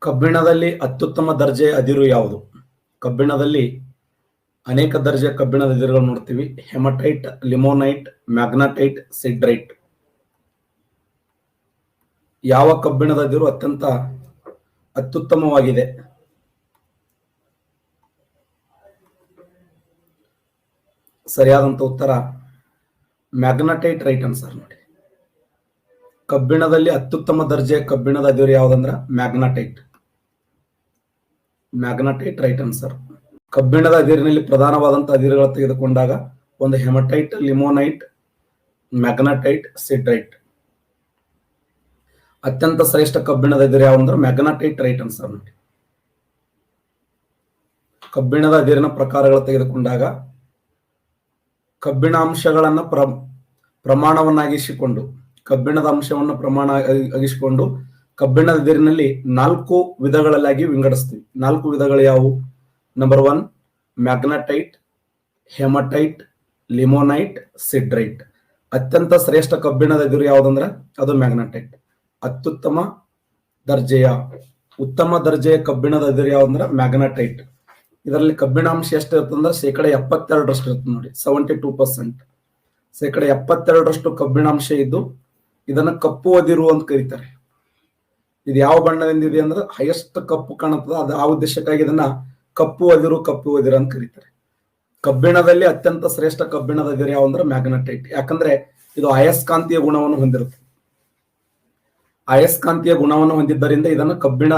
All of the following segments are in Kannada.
ಕಬ್ಬಿಣದಲ್ಲಿ ಅತ್ಯುತ್ತಮ ದರ್ಜೆಯ ಅದಿರು ಯಾವುದು? ಕಬ್ಬಿಣದಲ್ಲಿ ಅನೇಕ ದರ್ಜೆಯ ಕಬ್ಬಿಣದ ಅದಿರುಗಳು ನೋಡ್ತೀವಿ. Hematite, limonite, magnetite, siderite. ಯಾವ ಕಬ್ಬಿಣದ ಅದಿರು ಅತ್ಯಂತ ಅತ್ಯುತ್ತಮವಾಗಿದೆ? ಸರಿಯಾದಂತ ಉತ್ತರ ಮ್ಯಾಗ್ನಟೈಟ್. Right answer. ನೋಡಿ, ಕಬ್ಬಿಣದಲ್ಲಿ ಅತ್ಯುತ್ತಮ ದರ್ಜೆಯ ಕಬ್ಬಿಣದ ಅದಿರು ಯಾವುದಂದ್ರ ಮ್ಯಾಗ್ನಟೈಟ್. Magnetite right answer. ಕಬ್ಬಿಣದ ಅದಿರಿನಲ್ಲಿ ಪ್ರಧಾನವಾದಂತಹ ಅದಿರುಗಳು ತೆಗೆದುಕೊಂಡಾಗ ಒಂದು ಹೆಮಟೈಟ್, ಲಿಮೋನೈಟ್, ಮ್ಯಾಗ್ನಟೈಟ್, ಸಿಡ್ರೈಟ್. ಅತ್ಯಂತ ಶ್ರೇಷ್ಠ ಕಬ್ಬಿಣದ ಅದಿರು ಯಾವಂದ್ರೆ ಮ್ಯಾಗ್ನಟೈಟ್. Right answer. ನೋಡಿ, ಕಬ್ಬಿಣದ ಅದಿರಿನ ಪ್ರಕಾರಗಳು ತೆಗೆದುಕೊಂಡಾಗ ಕಬ್ಬಿಣಾಂಶಗಳನ್ನ ಪ್ರಮಾಣವನ್ನಾಗಿಸಿಕೊಂಡು ಕಬ್ಬಿಣದ ಅಂಶವನ್ನು ಆಗಿಸಿಕೊಂಡು ಕಬ್ಬಿಣದ ಅದಿರಿನಲ್ಲಿ 4 ವಿಧಗಳಾಗಿ ವಿಂಗಡಿಸ್ತೀವಿ. 4 ವಿಧಗಳು ಯಾವುವು? Number 1 magnetite, hematite, limonite, siderite. ಅತ್ಯಂತ ಶ್ರೇಷ್ಠ ಕಬ್ಬಿಣದ ಅದಿರು ಯಾವುದಂದ್ರೆ ಅದು ಮ್ಯಾಗ್ನಟೈಟ್. ಅತ್ಯುತ್ತಮ ದರ್ಜೆಯ ಉತ್ತಮ ದರ್ಜೆಯ ಕಬ್ಬಿಣದ ಅದಿರು ಯಾವುದಂದ್ರೆ ಮ್ಯಾಗ್ನಟೈಟ್. ಇದರಲ್ಲಿ ಕಬ್ಬಿಣಾಂಶ ಎಷ್ಟು ಇರ್ತಂದ್ರೆ 72% ಇರುತ್ತೆ. ನೋಡಿ, 72%. 72% ಕಬ್ಬಿಣಾಂಶ ಇದ್ದು ಇದನ್ನ ಕಪ್ಪು ಅದಿರು ಅಂತ ಕರೀತಾರೆ. ಇದು ಯಾವ ಬಣ್ಣದಿಂದ ಇದೆ ಅಂದ್ರೆ ಹೈಯೆಸ್ಟ್ ಕಪ್ಪು ಕಾಣುತ್ತದೆ. ಅದು ಆ ಉದ್ದೇಶಕ್ಕಾಗಿ ಇದನ್ನ ಕಪ್ಪು ಅದಿರು ಅಂತ ಕರೀತಾರೆ. ಕಬ್ಬಿಣದಲ್ಲಿ ಅತ್ಯಂತ ಶ್ರೇಷ್ಠ ಕಬ್ಬಿಣದ ಅದಿರು ಯಾವ ಅಂದ್ರೆ ಮ್ಯಾಗ್ನಟೈಟ್. ಯಾಕಂದ್ರೆ ಇದು ಅಯಸ್ಕಾಂತೀಯ ಗುಣವನ್ನು ಹೊಂದಿರುತ್ತೆ. ಅಯಸ್ಕಾಂತೀಯ ಗುಣವನ್ನು ಹೊಂದಿದ್ದರಿಂದ ಇದನ್ನು ಕಬ್ಬಿಣ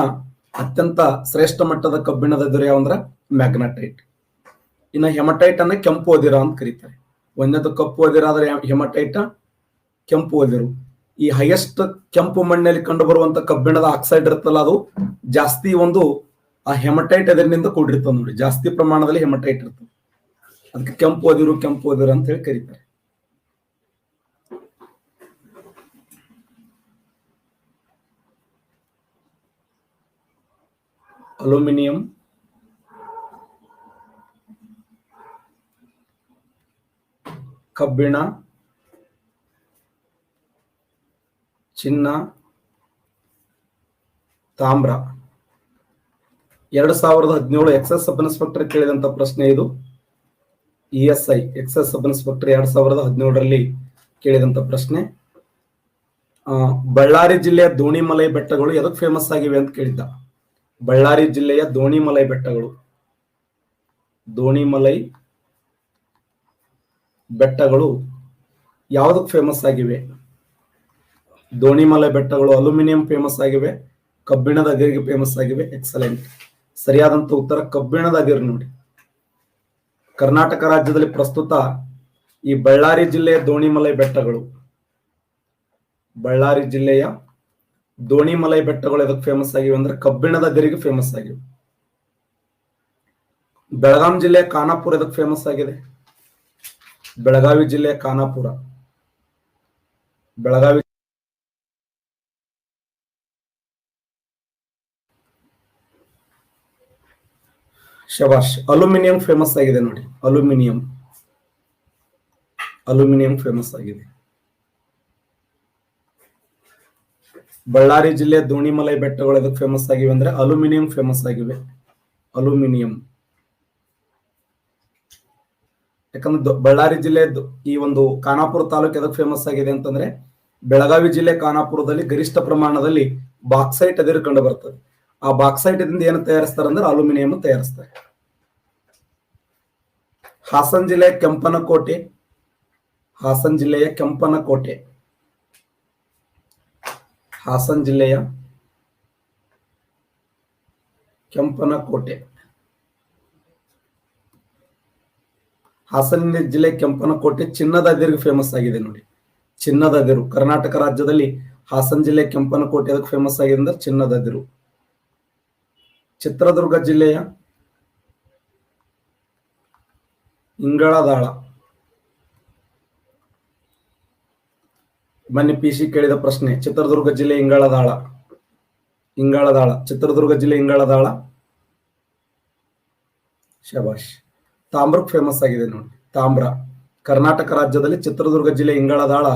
ಅತ್ಯಂತ ಶ್ರೇಷ್ಠ ಮಟ್ಟದ ಕಬ್ಬಿಣದ ಅದಿರು ಯಾವ ಅಂದ್ರೆ ಮ್ಯಾಗ್ನಟೈಟ್. ಇನ್ನು ಹೆಮಟೈಟ್ ಅನ್ನ ಕೆಂಪು ಅದಿರು ಅಂತ ಕರೀತಾರೆ. ಒಂದನೇದು ಕಪ್ಪು ಅದಿರು ಆದ್ರೆ ಹೆಮಟೈಟ್ ಕೆಂಪು ಅದಿರು. ಈ ಹೈಯೆಸ್ಟ್ ಕೆಂಪು ಮಣ್ಣಲ್ಲಿ ಕಂಡು ಬರುವಂತ ಕಬ್ಬಿಣದ ಆಕ್ಸೈಡ್ ಇರುತ್ತಲ್ಲ, ಅದು ಜಾಸ್ತಿ ಆ ಹೆಮಟೈಟ್ ಅದಿರಿನಿಂದ ಕೂಡಿರ್ತದೆ. ನೋಡಿ, ಜಾಸ್ತಿ ಪ್ರಮಾಣದಲ್ಲಿ ಹೆಮಟೈಟ್ ಇರ್ತದೆ. ಅದಕ್ಕೆ ಕೆಂಪು ಅದಿರು ಅಂತ ಹೇಳಿ ಕರೀತಾರೆ. ಅಲ್ಯೂಮಿನಿಯಂ, ಕಬ್ಬಿಣ, ಚಿನ್ನ, ತಾಮ್ರ. 2017 ಎಕ್ಸೈಸ್ ಸಬ್ ಇನ್ಸ್ಪೆಕ್ಟರ್ ಕೇಳಿದಂತ ಪ್ರಶ್ನೆ ಇದು. ESI ಎಕ್ಸೈಸ್ ಸಬ್ ಇನ್ಸ್ಪೆಕ್ಟರ್ 2017ರಲ್ಲಿ ಕೇಳಿದಂತ ಪ್ರಶ್ನೆ. ಬಳ್ಳಾರಿ ಜಿಲ್ಲೆಯ ದೋಣಿಮಲೈ ಬೆಟ್ಟಗಳು ಎದಕ್ಕೆ ಫೇಮಸ್ ಆಗಿವೆ ಅಂತ ಕೇಳಿದ್ದ. ಬಳ್ಳಾರಿ ಜಿಲ್ಲೆಯ ದೋಣಿಮಲೈ ಬೆಟ್ಟಗಳು ಯಾವುದಕ್ಕೆ ಫೇಮಸ್ ಆಗಿವೆ? ದೋಣಿಮಲೈ ಬೆಟ್ಟಗಳು ಅಲ್ಯೂಮಿನಿಯಂ ಫೇಮಸ್ ಆಗಿವೆ, ಕಬ್ಬಿಣದ ಅದಿರಿಗೆ ಫೇಮಸ್ ಆಗಿವೆ. ಎಕ್ಸಲೆಂಟ್. ಸರಿಯಾದಂತ ಉತ್ತರ ಕಬ್ಬಿಣದ ಅದಿರು. ನೋಡಿ, ಕರ್ನಾಟಕ ರಾಜ್ಯದಲ್ಲಿ ಪ್ರಸ್ತುತ ಈ ಬಳ್ಳಾರಿ ಜಿಲ್ಲೆಯ ದೋಣಿಮಲೈ ಬೆಟ್ಟಗಳು ಎದಕ್ಕೆ ಫೇಮಸ್ ಆಗಿವೆ ಅಂದ್ರೆ ಕಬ್ಬಿಣದ ಅದಿರಿಗೆ ಫೇಮಸ್ ಆಗಿವೆ. ಬೆಳಗಾವಿ ಜಿಲ್ಲೆಯ ಖಾನಾಪುರ ಎದಕ್ಕೆ ಫೇಮಸ್ ಆಗಿದೆ? ಬೆಳಗಾವಿ ಜಿಲ್ಲೆಯ ಖಾನಾಪುರ, ಶಬಾಷ್. ಅಲ್ಯೂಮಿನಿಯಂ ಫೇಮಸ್ ಆಗಿದೆ. ನೋಡಿ, ಅಲ್ಯೂಮಿನಿಯಂ ಫೇಮಸ್ ಆಗಿದೆ. ಬಳ್ಳಾರಿ ಜಿಲ್ಲೆಯ ದೋಣಿಮಲೈ ಬೆಟ್ಟಗಳು ಎದಕ್ಕೆ ಫೇಮಸ್ ಆಗಿವೆ ಅಂದ್ರೆ ಅಲ್ಯೂಮಿನಿಯಂ ಫೇಮಸ್ ಆಗಿವೆ. ಯಾಕಂದ್ರೆ ಬಳ್ಳಾರಿ ಜಿಲ್ಲೆ ಈ ಖಾನಾಪುರ ತಾಲೂಕು ಎದಕ್ಕೆ ಫೇಮಸ್ ಆಗಿದೆ ಅಂತಂದ್ರೆ ಬೆಳಗಾವಿ ಜಿಲ್ಲೆ ಖಾನಾಪುರದಲ್ಲಿ ಗರಿಷ್ಠ ಪ್ರಮಾಣದಲ್ಲಿ ಬಾಕ್ಸೈಟ್ ಅದಿರು ಕಂಡು ಬರ್ತದೆ. ಆ ಬಾಕ್ಸೈಟ್ ಇಂದ ಏನು ತಯಾರಿಸ್ತಾರೆ ಅಂದ್ರೆ ಅಲ್ಯೂಮಿನಿಯಂ ತಯಾರಿಸ್ತಾರೆ. ಹಾಸನ ಜಿಲ್ಲೆಯ ಕೆಂಪನಕೋಟೆ ಚಿನ್ನದ ಅದಿರಿಗೆ ಫೇಮಸ್ ಆಗಿದೆ. ನೋಡಿ, ಚಿನ್ನದ ಅದಿರು. ಕರ್ನಾಟಕ ರಾಜ್ಯದಲ್ಲಿ ಹಾಸನ ಜಿಲ್ಲೆ ಕೆಂಪನಕೋಟೆ ಅದಕ್ಕೆ ಫೇಮಸ್ ಆಗಿದೆ ಅಂದ್ರೆ ಚಿನ್ನದ ಅದಿರು. ಚಿತ್ರದುರ್ಗ ಜಿಲ್ಲೆಯ ಇಂಗಳದಾಳ. ಬನ್ನಿ, PC ಕೇಳಿದ ಪ್ರಶ್ನೆ. ಚಿತ್ರದುರ್ಗ ಜಿಲ್ಲೆ ಇಂಗಳದಾಳ. ಚಿತ್ರದುರ್ಗ ಜಿಲ್ಲೆ ಇಂಗಳದಾಳ. ಶಬಾಷ್. ತಾಮ್ರಕ್ಕೆ ಫೇಮಸ್ ಆಗಿದೆ. ನೋಡಿ, ತಾಮ್ರ. ಕರ್ನಾಟಕ ರಾಜ್ಯದಲ್ಲಿ ಚಿತ್ರದುರ್ಗ ಜಿಲ್ಲೆ ಇಂಗಳದಾಳ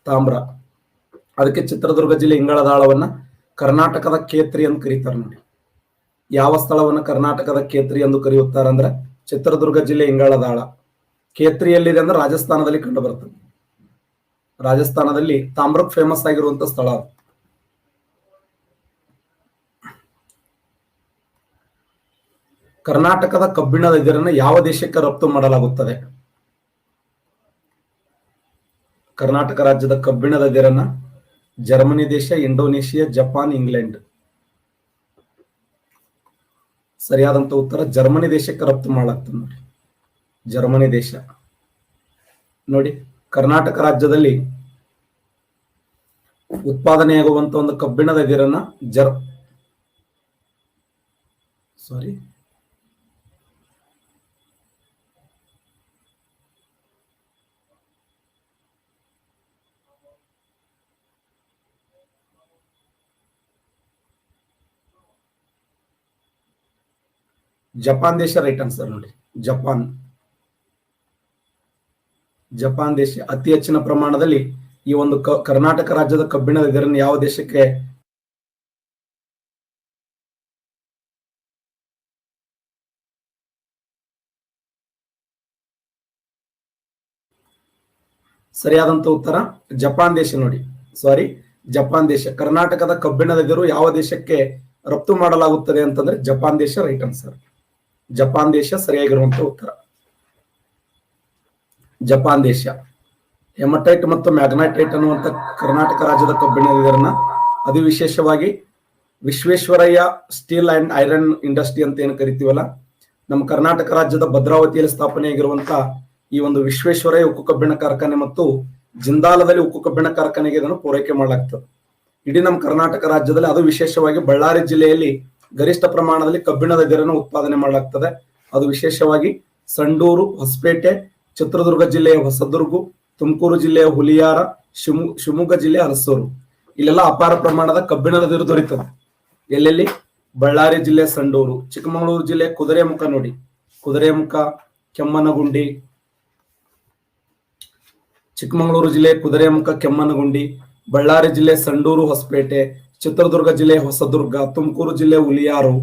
ತಾಮ್ರ. ಅದಕ್ಕೆ ಚಿತ್ರದುರ್ಗ ಜಿಲ್ಲೆ ಇಂಗಳದಾಳವನ್ನ ಕರ್ನಾಟಕದ ಕೇತ್ರಿ ಅಂತ ಕರೀತಾರೆ. ನೋಡಿ, ಯಾವ ಸ್ಥಳವನ್ನು ಕರ್ನಾಟಕದ ಖೇತ್ರಿ ಎಂದು ಕರೆಯುತ್ತಾರೆ ಅಂದ್ರೆ ಚಿತ್ರದುರ್ಗ ಜಿಲ್ಲೆ ಇಂಗಳದಾಳ. ಖೇತ್ರಿ ಎಲ್ಲಿದೆ ಅಂದ್ರೆ ರಾಜಸ್ಥಾನದಲ್ಲಿ ಕಂಡು ಬರ್ತದೆ. ರಾಜಸ್ಥಾನದಲ್ಲಿ ತಾಮ್ರಕ್ ಫೇಮಸ್ ಆಗಿರುವಂತ ಸ್ಥಳ. ಕರ್ನಾಟಕದ ಕಬ್ಬಿಣದ ಅದಿರನ್ನು ಯಾವ ದೇಶಕ್ಕೆ ರಫ್ತು ಮಾಡಲಾಗುತ್ತದೆ? ಕರ್ನಾಟಕ ರಾಜ್ಯದ ಕಬ್ಬಿಣದ ಅದಿರನ್ನ ಜರ್ಮನಿ ದೇಶ, ಇಂಡೋನೇಷಿಯಾ, ಜಪಾನ್, ಇಂಗ್ಲೆಂಡ್. ಸರಿಯಾದಂತ ಉತ್ತರ ಜರ್ಮನಿ ದೇಶಕ್ಕೆ ರಫ್ತು ಮಾಡಲಾಗ್ತದೆ ನೋಡಿ. ಜರ್ಮನಿ ದೇಶ. ನೋಡಿ, ಕರ್ನಾಟಕ ರಾಜ್ಯದಲ್ಲಿ ಉತ್ಪಾದನೆಯಾಗುವಂತ ಒಂದು ಕಬ್ಬಿಣದ ಅದಿರನ್ನ ಜಪಾನ್ ದೇಶ ರೈಟ್ ಆನ್ಸರ್ ನೋಡಿ. ಜಪಾನ್ ದೇಶ ಅತಿ ಹೆಚ್ಚಿನ ಪ್ರಮಾಣದಲ್ಲಿ ಈ ಒಂದು ಕರ್ನಾಟಕ ರಾಜ್ಯದ ಕಬ್ಬಿಣದ ಅದಿರನ್ನು ಯಾವ ದೇಶಕ್ಕೆ ಸರಿಯಾದಂತ ಉತ್ತರ ಜಪಾನ್ ದೇಶ ನೋಡಿ. ಜಪಾನ್ ದೇಶ. ಕರ್ನಾಟಕದ ಕಬ್ಬಿಣದ ಅದಿರು ಯಾವ ದೇಶಕ್ಕೆ ರಫ್ತು ಮಾಡಲಾಗುತ್ತದೆ ಅಂತಂದ್ರೆ ಜಪಾನ್ ದೇಶ ರೈಟ್ ಆನ್ಸರ್. ಜಪಾನ್ ದೇಶ ಸರಿಯಾಗಿರುವಂತಹ ಉತ್ತರ. ಜಪಾನ್ ದೇಶ. ಹೆಮಟೈಟ್ ಮತ್ತು ಮ್ಯಾಗ್ನಟೈಟ್ ಅನ್ನುವಂತ ಕರ್ನಾಟಕ ರಾಜ್ಯದ ಕಬ್ಬಿಣದ ಅದಿರನ್ನ ಅತಿ ವಿಶೇಷವಾಗಿ Visvesvaraya steel and iron industry ಅಂತ ಏನು ಕರಿತೀವಲ್ಲ, ನಮ್ಮ ಕರ್ನಾಟಕ ರಾಜ್ಯದ ಭದ್ರಾವತಿಯಲ್ಲಿ ಸ್ಥಾಪನೆಯಾಗಿರುವಂತಹ ಈ ಒಂದು ವಿಶ್ವೇಶ್ವರಯ್ಯ ಉಕ್ಕು ಕಬ್ಬಿಣ ಕಾರ್ಖಾನೆ ಮತ್ತು ಜಿಂದಾಲದಲ್ಲಿ ಉಕ್ಕು ಕಬ್ಬಿಣ ಕಾರ್ಖಾನೆಗೆ ಇದನ್ನು ಪೂರೈಕೆ ಮಾಡಲಾಗ್ತದೆ. ಇಡೀ ನಮ್ಮ ಕರ್ನಾಟಕ ರಾಜ್ಯದಲ್ಲಿ ಅದು ವಿಶೇಷವಾಗಿ ಬಳ್ಳಾರಿ ಜಿಲ್ಲೆಯಲ್ಲಿ ಗರಿಷ್ಠ ಪ್ರಮಾಣದಲ್ಲಿ ಕಬ್ಬಿಣದ ಅದಿರನ್ನು ಉತ್ಪಾದನೆ ಮಾಡಲಾಗ್ತದೆ. ಅದು ವಿಶೇಷವಾಗಿ ಸಂಡೂರು, ಹೊಸಪೇಟೆ, ಚಿತ್ರದುರ್ಗ ಜಿಲ್ಲೆಯ ಹೊಸದುರ್ಗು, ತುಮಕೂರು ಜಿಲ್ಲೆಯ ಹುಲಿಯಾರ, ಶಿವಮೊಗ್ಗ ಜಿಲ್ಲೆಯ ಹಲಸೂರು, ಇಲ್ಲೆಲ್ಲ ಅಪಾರ ಪ್ರಮಾಣದ ಕಬ್ಬಿಣದ ಅದಿರು ದೊರೆಯುತ್ತದೆ. ಎಲ್ಲೆಲ್ಲಿ? ಬಳ್ಳಾರಿ ಜಿಲ್ಲೆ ಸಂಡೂರು, ಚಿಕ್ಕಮಗಳೂರು ಜಿಲ್ಲೆ ಕುದುರೆಮುಖ ನೋಡಿ, ಕುದುರೆಮುಖ, ಕೆಮ್ಮನಗುಂಡಿ, ಚಿಕ್ಕಮಗಳೂರು ಜಿಲ್ಲೆ ಕುದುರೆಮುಖ, ಕೆಮ್ಮನಗುಂಡಿ, ಬಳ್ಳಾರಿ ಜಿಲ್ಲೆ ಸಂಡೂರು, ಹೊಸಪೇಟೆ, ಚಿತ್ರದುರ್ಗ ಜಿಲ್ಲೆ ಹೊಸದುರ್ಗ, ತುಮಕೂರು ಜಿಲ್ಲೆ ಹುಲಿಯಾರು,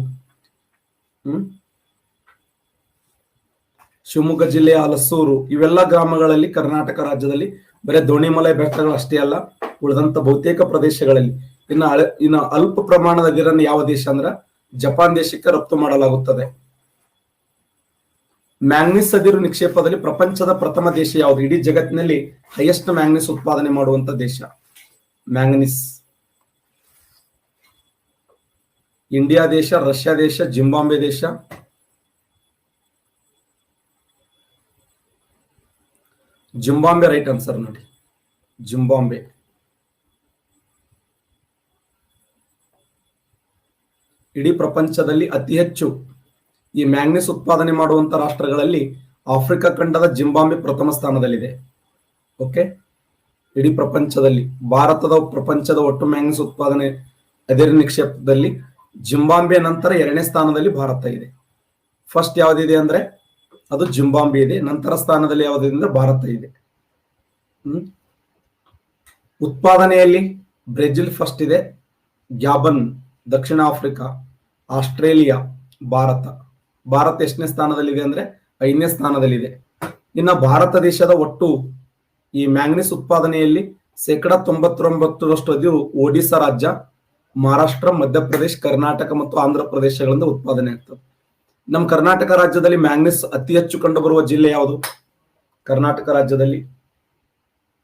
ಶಿವಮೊಗ್ಗ ಜಿಲ್ಲೆಯ ಹಲಸೂರು, ಇವೆಲ್ಲ ಗ್ರಾಮಗಳಲ್ಲಿ ಕರ್ನಾಟಕ ರಾಜ್ಯದಲ್ಲಿ ಬರೀ ದೋಣಿಮಲೆ ಬೆಟ್ಟಗಳು ಅಷ್ಟೇ ಅಲ್ಲ, ಉಳಿದಂತ ಬಹುತೇಕ ಪ್ರದೇಶಗಳಲ್ಲಿ ಇನ್ನು ಅಲ್ಪ ಪ್ರಮಾಣದ ಅದಿರನ್ನು ಯಾವ ದೇಶ ಅಂದ್ರೆ ಜಪಾನ್ ದೇಶಕ್ಕೆ ರಫ್ತು ಮಾಡಲಾಗುತ್ತದೆ. ಮ್ಯಾಂಗ್ನೀಸ್ ಅದಿರು ನಿಕ್ಷೇಪದಲ್ಲಿ ಪ್ರಪಂಚದ ಪ್ರಥಮ ದೇಶ ಯಾವುದು? ಇಡೀ ಜಗತ್ತಿನಲ್ಲಿ ಹೈಯೆಸ್ಟ್ ಮ್ಯಾಂಗ್ನೀಸ್ ಉತ್ಪಾದನೆ ಮಾಡುವಂತ ದೇಶ ಮ್ಯಾಂಗ್ನೀಸ್. ಇಂಡಿಯಾ ದೇಶ, ರಷ್ಯಾ ದೇಶ, ಜಿಂಬಾಬ್ವೆ ದೇಶ. ಜಿಂಬಾಬ್ವೆ ರೈಟ್ ಆನ್ಸರ್ ನೋಡಿ. ಜಿಂಬಾಬ್ವೆ. ಇಡೀ ಪ್ರಪಂಚದಲ್ಲಿ ಅತಿ ಹೆಚ್ಚು ಈ ಮ್ಯಾಂಗ್ನೀಸ್ ಉತ್ಪಾದನೆ ಮಾಡುವಂತ ರಾಷ್ಟ್ರಗಳಲ್ಲಿ ಆಫ್ರಿಕಾ ಖಂಡದ ಜಿಂಬಾಬ್ವೆ ಪ್ರಥಮ ಸ್ಥಾನದಲ್ಲಿದೆ. ಓಕೆ, ಇಡೀ ಪ್ರಪಂಚದಲ್ಲಿ ಪ್ರಪಂಚದ ಒಟ್ಟು ಮ್ಯಾಂಗ್ನೀಸ್ ಉತ್ಪಾದನೆ ಅದಿರು ನಿಕ್ಷೇಪದಲ್ಲಿ ಜಿಂಬಾಬ್ವೆ ನಂತರ 2ನೇ ಸ್ಥಾನದಲ್ಲಿ ಭಾರತ ಇದೆ. ಫಸ್ಟ್ ಯಾವ್ದಿದೆ ಅಂದ್ರೆ ಅದು ಜಿಂಬಾಬ್ವೆ ಇದೆ. ನಂತರ ಸ್ಥಾನದಲ್ಲಿ ಯಾವುದಿದೆ ಅಂದ್ರೆ ಭಾರತ ಇದೆ. ಉತ್ಪಾದನೆಯಲ್ಲಿ ಬ್ರೆಜಿಲ್ ಫಸ್ಟ್ ಇದೆ, ಗ್ಯಾಬನ್ ದಕ್ಷಿಣ ಆಫ್ರಿಕಾ, ಆಸ್ಟ್ರೇಲಿಯಾ, ಭಾರತ ಎಷ್ಟನೇ ಸ್ಥಾನದಲ್ಲಿದೆ ಅಂದ್ರೆ 5ನೇ ಸ್ಥಾನದಲ್ಲಿದೆ. ಇನ್ನು ಭಾರತ ದೇಶದ ಒಟ್ಟು ಈ ಮ್ಯಾಂಗ್ನೀಸ್ ಉತ್ಪಾದನೆಯಲ್ಲಿ 99% ಅದಿರು ಒಡಿಶಾ ರಾಜ್ಯ, ಮಹಾರಾಷ್ಟ್ರ, ಮಧ್ಯಪ್ರದೇಶ, ಕರ್ನಾಟಕ ಮತ್ತು ಆಂಧ್ರ ಪ್ರದೇಶಗಳಿಂದ ಉತ್ಪಾದನೆ ಆಗ್ತದೆ. ನಮ್ಮ ಕರ್ನಾಟಕ ರಾಜ್ಯದಲ್ಲಿ ಮ್ಯಾಂಗ್ನೀಸ್ ಅತಿ ಹೆಚ್ಚು ಕಂಡು ಬರುವ ಜಿಲ್ಲೆ ಯಾವುದು? ಕರ್ನಾಟಕ ರಾಜ್ಯದಲ್ಲಿ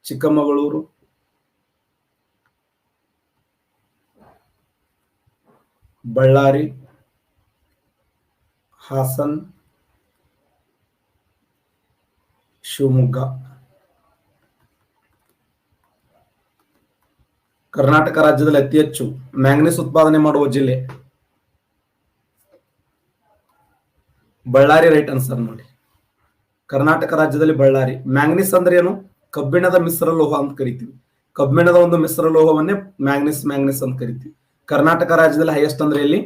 ಚಿಕ್ಕಮಗಳೂರು, ಬಳ್ಳಾರಿ, ಹಾಸನ್, ಶಿವಮೊಗ್ಗ. ಕರ್ನಾಟಕ ರಾಜ್ಯದಲ್ಲಿ ಅತಿ ಹೆಚ್ಚು ಮ್ಯಾಂಗ್ನೀಸ್ ಉತ್ಪಾದನೆ ಮಾಡುವ ಜಿಲ್ಲೆ ಬಳ್ಳಾರಿ ರೈಟ್ ಆನ್ಸರ್ ನೋಡಿ. ಕರ್ನಾಟಕ ರಾಜ್ಯದಲ್ಲಿ ಬಳ್ಳಾರಿ. ಮ್ಯಾಂಗ್ನೀಸ್ ಅಂದ್ರೆ ಏನು? ಕಬ್ಬಿಣದ ಮಿಶ್ರ ಲೋಹ ಅಂತ ಕರಿತೀವಿ. ಕಬ್ಬಿಣದ ಒಂದು ಮಿಶ್ರ ಲೋಹವನ್ನೇ ಮ್ಯಾಂಗ್ನೀಸ್ ಅಂತ ಕರಿತೀವಿ. ಕರ್ನಾಟಕ ರಾಜ್ಯದಲ್ಲಿ ಹೈಯೆಸ್ಟ್ ಅಂದ್ರೆ ಇಲ್ಲಿ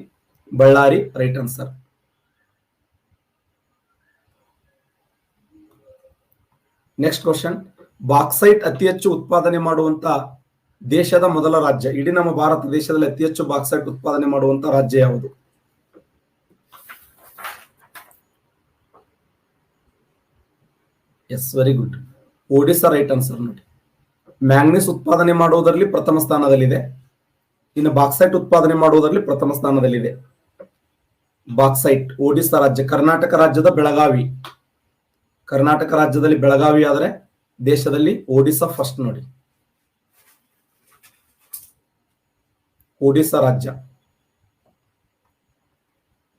Ballari right answer. Next question, bauxite ಅತಿ ಹೆಚ್ಚು ಉತ್ಪಾದನೆ ಮಾಡುವಂತ ದೇಶದ ಮೊದಲ ರಾಜ್ಯ. ಇಡೀ ನಮ್ಮ ಭಾರತ ದೇಶದಲ್ಲಿ ಅತಿ ಹೆಚ್ಚು ಬಾಕ್ಸೈಟ್ ಉತ್ಪಾದನೆ ಮಾಡುವಂತ ರಾಜ್ಯ ಯಾವುದು? Yes, very good. Odisha right answer ನೋಡಿ. ಮ್ಯಾಂಗ್ನೀಸ್ ಉತ್ಪಾದನೆ ಮಾಡುವುದರಲ್ಲಿ ಪ್ರಥಮ ಸ್ಥಾನದಲ್ಲಿದೆ. ಇನ್ನು ಬಾಕ್ಸೈಟ್ ಉತ್ಪಾದನೆ ಮಾಡುವುದರಲ್ಲಿ ಪ್ರಥಮ ಸ್ಥಾನದಲ್ಲಿದೆ. ಬಾಕ್ಸೈಟ್ ಒಡಿಸ್ಸಾ ರಾಜ್ಯ, ಕರ್ನಾಟಕ ರಾಜ್ಯದ ಬೆಳಗಾವಿ. ಕರ್ನಾಟಕ ರಾಜ್ಯದಲ್ಲಿ ಬೆಳಗಾವಿ ಆದರೆ ದೇಶದಲ್ಲಿ ಒಡಿಸ್ಸಾ ಫಸ್ಟ್ ನೋಡಿ. ಒಡಿಸ್ಸಾ ರಾಜ್ಯ.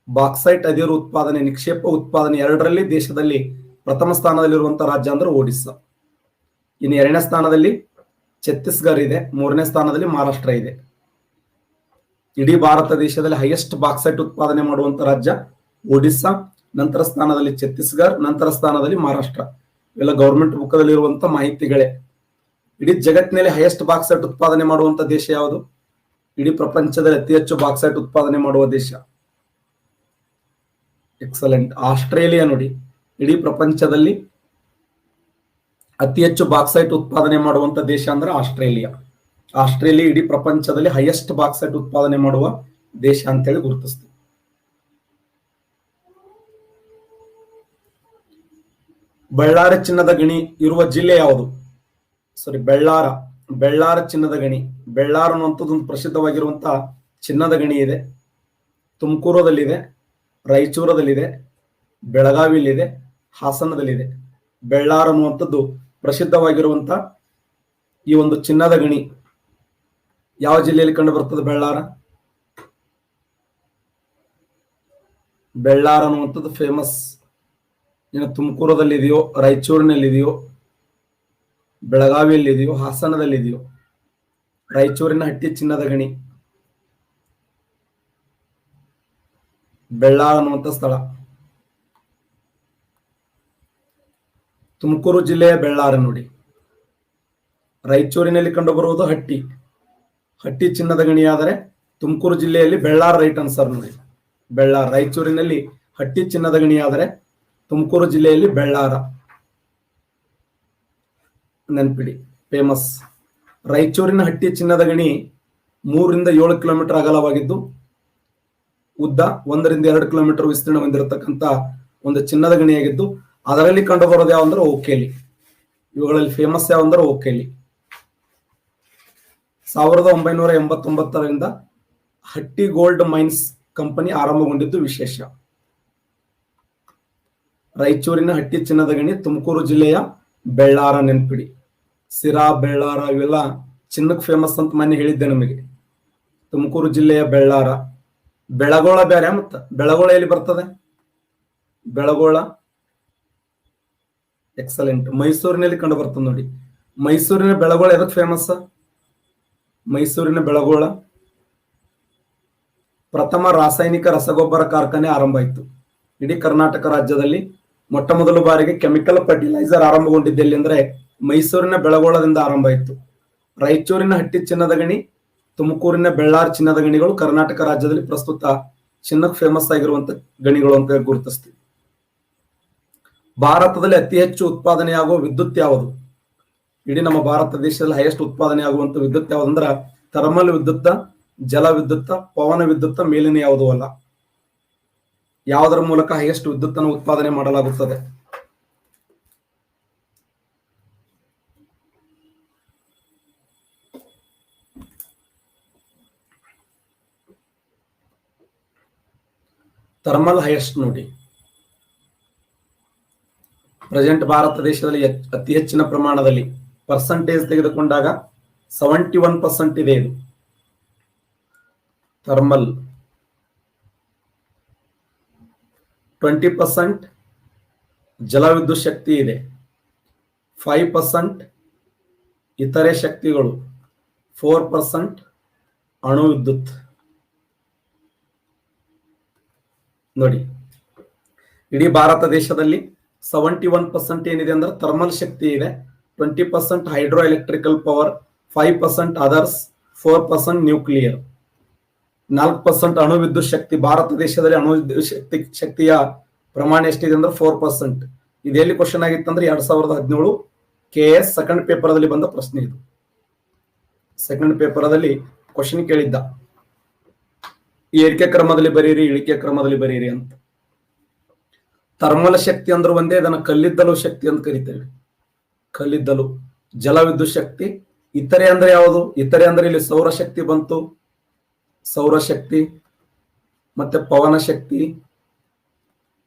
ಬಾಕ್ಸೈಟ್ ಅದಿರು ಉತ್ಪಾದನೆ, ನಿಕ್ಷೇಪ ಉತ್ಪಾದನೆ ಎರಡರಲ್ಲಿ ದೇಶದಲ್ಲಿ ಪ್ರಥಮ ಸ್ಥಾನದಲ್ಲಿರುವಂತಹ ರಾಜ್ಯ ಅಂದ್ರೆ ಒಡಿಸ್ಸಾ. ಇನ್ನು ಎರಡನೇ ಸ್ಥಾನದಲ್ಲಿ ಛತ್ತೀಸ್ಗಢ ಇದೆ, ಮೂರನೇ ಸ್ಥಾನದಲ್ಲಿ ಮಹಾರಾಷ್ಟ್ರ ಇದೆ. ಇಡೀ ಭಾರತ ದೇಶದಲ್ಲಿ ಹೈಯೆಸ್ಟ್ ಬಾಕ್ಸೈಟ್ ಉತ್ಪಾದನೆ ಮಾಡುವಂತ ರಾಜ್ಯ ಒಡಿಸ್ಸಾ, ನಂತರ ಸ್ಥಾನದಲ್ಲಿ ಛತ್ತೀಸ್ಗಢ, ನಂತರ ಸ್ಥಾನದಲ್ಲಿ ಮಹಾರಾಷ್ಟ್ರ. ಇವೆಲ್ಲ ಗೌರ್ಮೆಂಟ್ ಬುಕ್ದಲ್ಲಿ ಇರುವಂತ ಮಾಹಿತಿಗಳೇ. ಇಡೀ ಜಗತ್ತಿನಲ್ಲಿ ಹೈಯೆಸ್ಟ್ ಬಾಕ್ಸೈಟ್ ಉತ್ಪಾದನೆ ಮಾಡುವಂತ ದೇಶ ಯಾವುದು? ಇಡೀ ಪ್ರಪಂಚದಲ್ಲಿ ಅತಿ ಹೆಚ್ಚು ಬಾಕ್ಸೈಟ್ ಉತ್ಪಾದನೆ ಮಾಡುವ ದೇಶ, ಎಕ್ಸಲೆಂಟ್, ಆಸ್ಟ್ರೇಲಿಯಾ ನೋಡಿ. ಇಡೀ ಪ್ರಪಂಚದಲ್ಲಿ ಅತಿ ಹೆಚ್ಚು ಬಾಕ್ಸೈಟ್ ಉತ್ಪಾದನೆ ಮಾಡುವಂತ ದೇಶ ಅಂದ್ರೆ ಆಸ್ಟ್ರೇಲಿಯಾ. ಆಸ್ಟ್ರೇಲಿಯಾ ಇಡೀ ಪ್ರಪಂಚದಲ್ಲಿ ಹೈಯೆಸ್ಟ್ ಬಾಕ್ಸೈಟ್ ಉತ್ಪಾದನೆ ಮಾಡುವ ದೇಶ ಅಂತೇಳಿ ಗುರುತಿಸ್ತೀವಿ. ಬಳ್ಳಾರಿ ಚಿನ್ನದ ಗಣಿ ಇರುವ ಜಿಲ್ಲೆ ಯಾವುದು? ಸಾರಿ, ಬೆಳ್ಳಾರ ಚಿನ್ನದ ಗಣಿ. ಬೆಳ್ಳಾರ ಅನ್ನುವಂಥದ್ದು ಒಂದು ಪ್ರಸಿದ್ಧವಾಗಿರುವಂತಹ ಚಿನ್ನದ ಗಣಿ ಇದೆ. ತುಮಕೂರದಲ್ಲಿದೆ, ರಾಯಚೂರದಲ್ಲಿದೆ, ಬೆಳಗಾವಿಯಲ್ಲಿದೆ, ಹಾಸನದಲ್ಲಿದೆ. ಬೆಳ್ಳಾರ ಅನ್ನುವಂಥದ್ದು ಪ್ರಸಿದ್ಧವಾಗಿರುವಂತ ಈ ಒಂದು ಚಿನ್ನದ ಗಣಿ ಯಾವ ಜಿಲ್ಲೆಯಲ್ಲಿ ಕಂಡು ಬರ್ತದೆ? ಬೆಳ್ಳಾರ ಅನ್ನುವಂಥದ್ದು ಫೇಮಸ್. ಇನ್ನು ತುಮಕೂರದಲ್ಲಿದೆಯೋ, ರಾಯಚೂರಿನಲ್ಲಿದೆಯೋ, ಬೆಳಗಾವಿಯಲ್ಲಿದೆಯೋ, ಹಾಸನದಲ್ಲಿದೆಯೋ? ರಾಯಚೂರಿನ ಹಟ್ಟಿ ಚಿನ್ನದ ಗಣಿ ಬೆಳ್ಳಾರ ಅನ್ನುವಂಥ ಸ್ಥಳ. ತುಮಕೂರು ಜಿಲ್ಲೆಯ ಬೆಳ್ಳಾರ ನೋಡಿ. ರಾಯಚೂರಿನಲ್ಲಿ ಕಂಡುಬರುವುದು ಹಟ್ಟಿ ಚಿನ್ನದ ಗಣಿ ಆದರೆ ತುಮಕೂರು ಜಿಲ್ಲೆಯಲ್ಲಿ ಬೆಳ್ಳಾರ ರೈಟ್ ಆನ್ಸರ್ ನೋಡಿ. ಬೆಳ್ಳಾರ. ರಾಯಚೂರಿನಲ್ಲಿ ಹಟ್ಟಿ ಚಿನ್ನದ ಗಣಿ ಆದರೆ ತುಮಕೂರು ಜಿಲ್ಲೆಯಲ್ಲಿ ಬೆಳ್ಳಾರ. ನೆನ್ಪಿಡಿ, ಫೇಮಸ್. ರಾಯಚೂರಿನ ಹಟ್ಟಿ ಚಿನ್ನದ ಗಣಿ 3 ರಿಂದ 7 ಕಿಲೋಮೀಟರ್ ಅಗಲವಾಗಿದ್ದು ಉದ್ದ 1 ರಿಂದ 2 ಕಿಲೋಮೀಟರ್ ವಿಸ್ತೀರ್ಣ ಹೊಂದಿರತಕ್ಕಂತ ಒಂದು ಚಿನ್ನದ ಗಣಿಯಾಗಿದ್ದು ಅದರಲ್ಲಿ ಕಂಡು ಬರೋದು ಯಾವಂದ್ರೆ ಓಕೇಲಿ. ಇವುಗಳಲ್ಲಿ ಫೇಮಸ್ ಯಾವಂದ್ರೆ ಓಕೇಲಿ. 1989ರಿಂದ ಹಟ್ಟಿ ಗೋಲ್ಡ್ ಮೈನ್ಸ್ ಕಂಪನಿ ಆರಂಭಗೊಂಡಿದ್ದು ವಿಶೇಷ. ರಾಯಚೂರಿನ ಹಟ್ಟಿ ಚಿನ್ನದ ಗಣಿ, ತುಮಕೂರು ಜಿಲ್ಲೆಯ ಬೆಳ್ಳಾರ. ನೆನ್ಪಿಡಿ, ಸಿರಾ, ಬೆಳ್ಳಾರ ಇವೆಲ್ಲ ಚಿನ್ನಕ್ಕೆ ಫೇಮಸ್ ಅಂತ ಮೊನ್ನೆ ಹೇಳಿದ್ದೆ ನಿಮಗೆ. ತುಮಕೂರು ಜಿಲ್ಲೆಯ ಬೆಳ್ಳಾರ. ಬೆಳಗೋಳ ಬೇರೆ. ಮತ್ತ ಬೆಳಗೋಳ ಎಲ್ಲಿ ಬರ್ತದೆ? ಬೆಳಗೋಳ ಎಕ್ಸಲೆಂಟ್, ಮೈಸೂರಿನಲ್ಲಿ ಕಂಡು ಬರ್ತದೆ ನೋಡಿ. ಮೈಸೂರಿನ ಬೆಳಗೋಳ ಎದಕ್ಕೆ ಫೇಮಸ್? ಮೈಸೂರಿನ ಬೆಳಗೋಳ ಪ್ರಥಮ ರಾಸಾಯನಿಕ ರಸಗೊಬ್ಬರ ಕಾರ್ಖಾನೆ ಆರಂಭ ಆಯಿತು. ಇಡೀ ಕರ್ನಾಟಕ ರಾಜ್ಯದಲ್ಲಿ ಮೊಟ್ಟ ಮೊದಲ ಬಾರಿಗೆ ಕೆಮಿಕಲ್ ಫರ್ಟಿಲೈಸರ್ ಆರಂಭಗೊಂಡಿದ್ದೆಲ್ಲಿ ಅಂದ್ರೆ ಮೈಸೂರಿನ ಬೆಳಗೋಳದಿಂದ ಆರಂಭ ಆಯಿತು. ರಾಯಚೂರಿನ ಹಟ್ಟಿ ಚಿನ್ನದ ಗಣಿ, ತುಮಕೂರಿನ ಬೆಳ್ಳಾರ್ ಚಿನ್ನದ ಗಣಿಗಳು ಕರ್ನಾಟಕ ರಾಜ್ಯದಲ್ಲಿ ಪ್ರಸ್ತುತ ಚಿನ್ನಕ್ಕೆ ಫೇಮಸ್ ಆಗಿರುವಂತ ಗಣಿಗಳು ಅಂತ ಗುರುತಿಸ್ತೀವಿ. ಭಾರತದಲ್ಲಿ ಅತಿ ಹೆಚ್ಚು ಉತ್ಪಾದನೆಯಾಗುವ ವಿದ್ಯುತ್ ಯಾವುದು? ಇಡೀ ನಮ್ಮ ಭಾರತ ದೇಶದಲ್ಲಿ ಹೈಯೆಸ್ಟ್ ಉತ್ಪಾದನೆ ಆಗುವಂತ ವಿದ್ಯುತ್ ಯಾವುದು ಅಂದ್ರೆ ಥರ್ಮಲ್ ವಿದ್ಯುತ್, ಜಲ ವಿದ್ಯುತ್, ಪವನ ವಿದ್ಯುತ್, ಮೇಲಿನ ಯಾವುದೂ ಅಲ್ಲ. ಯಾವುದರ ಮೂಲಕ ಹೈಯೆಸ್ಟ್ ವಿದ್ಯುತ್ ಅನ್ನು ಉತ್ಪಾದನೆ ಮಾಡಲಾಗುತ್ತದೆ? ಥರ್ಮಲ್ ಹೈಯೆಸ್ಟ್ ನೋಡಿ. ಪ್ರೆಸೆಂಟ್ ಭಾರತ ದೇಶದಲ್ಲಿ ಅತಿ ಹೆಚ್ಚಿನ ಪ್ರಮಾಣದಲ್ಲಿ ಪರ್ಸೆಂಟೇಜ್ ತೆಗೆದುಕೊಂಡಾಗ 71% ಇದೆ ಇದು ಥರ್ಮಲ್. 20% ಜಲವಿದ್ಯುತ್ ಶಕ್ತಿ ಇದೆ, 5% ಇತರೆ ಶಕ್ತಿಗಳು, 4% ಅಣು ವಿದ್ಯುತ್. ನೋಡಿ, ಇಡೀ ಭಾರತ ದೇಶದಲ್ಲಿ 71% ಏನಿದೆ ಅಂದ್ರೆ ಥರ್ಮಲ್ ಶಕ್ತಿ ಇದೆ, 20% hydro electrical power, 5% others, 4% nuclear, 4% ಅಣು ವಿದ್ಯುತ್ ಶಕ್ತಿ. ಭಾರತ ದೇಶದಲ್ಲಿ ಅಣು ವಿದ್ಯುತ್ ಶಕ್ತಿಯ ಪ್ರಮಾಣ ಎಷ್ಟಿದೆ ಅಂದ್ರೆ 4%. ಇದೆಲ್ಲಿ ಕ್ವಶನ್ ಆಗಿತ್ತಂದ್ರೆ 2017 KS ಸೆಕೆಂಡ್ ಪೇಪರ್ದಲ್ಲಿ ಬಂದ ಪ್ರಶ್ನೆ ಇದು. ಸೆಕೆಂಡ್ ಪೇಪರ್ದಲ್ಲಿ ಕ್ವಶನ್ ಕೇಳಿದ್ದ, ಏರಿಕೆ ಕ್ರಮದಲ್ಲಿ ಬರೀರಿ, ಇಳಿಕೆ ಕ್ರಮದಲ್ಲಿ ಬರೀರಿ ಅಂತ. ಥರ್ಮಲ್ ಶಕ್ತಿ ಅಂದ್ರೆ ಒಂದೇ, ಇದನ್ನ ಕಲ್ಲಿದ್ದಲು ಶಕ್ತಿ ಅಂತ ಕರಿತೇವೆ. ಕಲ್ಲಿದ್ದಲು. ಜಲವಿದ್ಯುತ್ ಶಕ್ತಿ. ಇತರೆ ಅಂದ್ರೆ ಯಾವುದು? ಇತರೆ ಅಂದ್ರೆ ಇಲ್ಲಿ ಸೌರಶಕ್ತಿ ಬಂತು, ಸೌರಶಕ್ತಿ, ಮತ್ತೆ ಪವನ ಶಕ್ತಿ,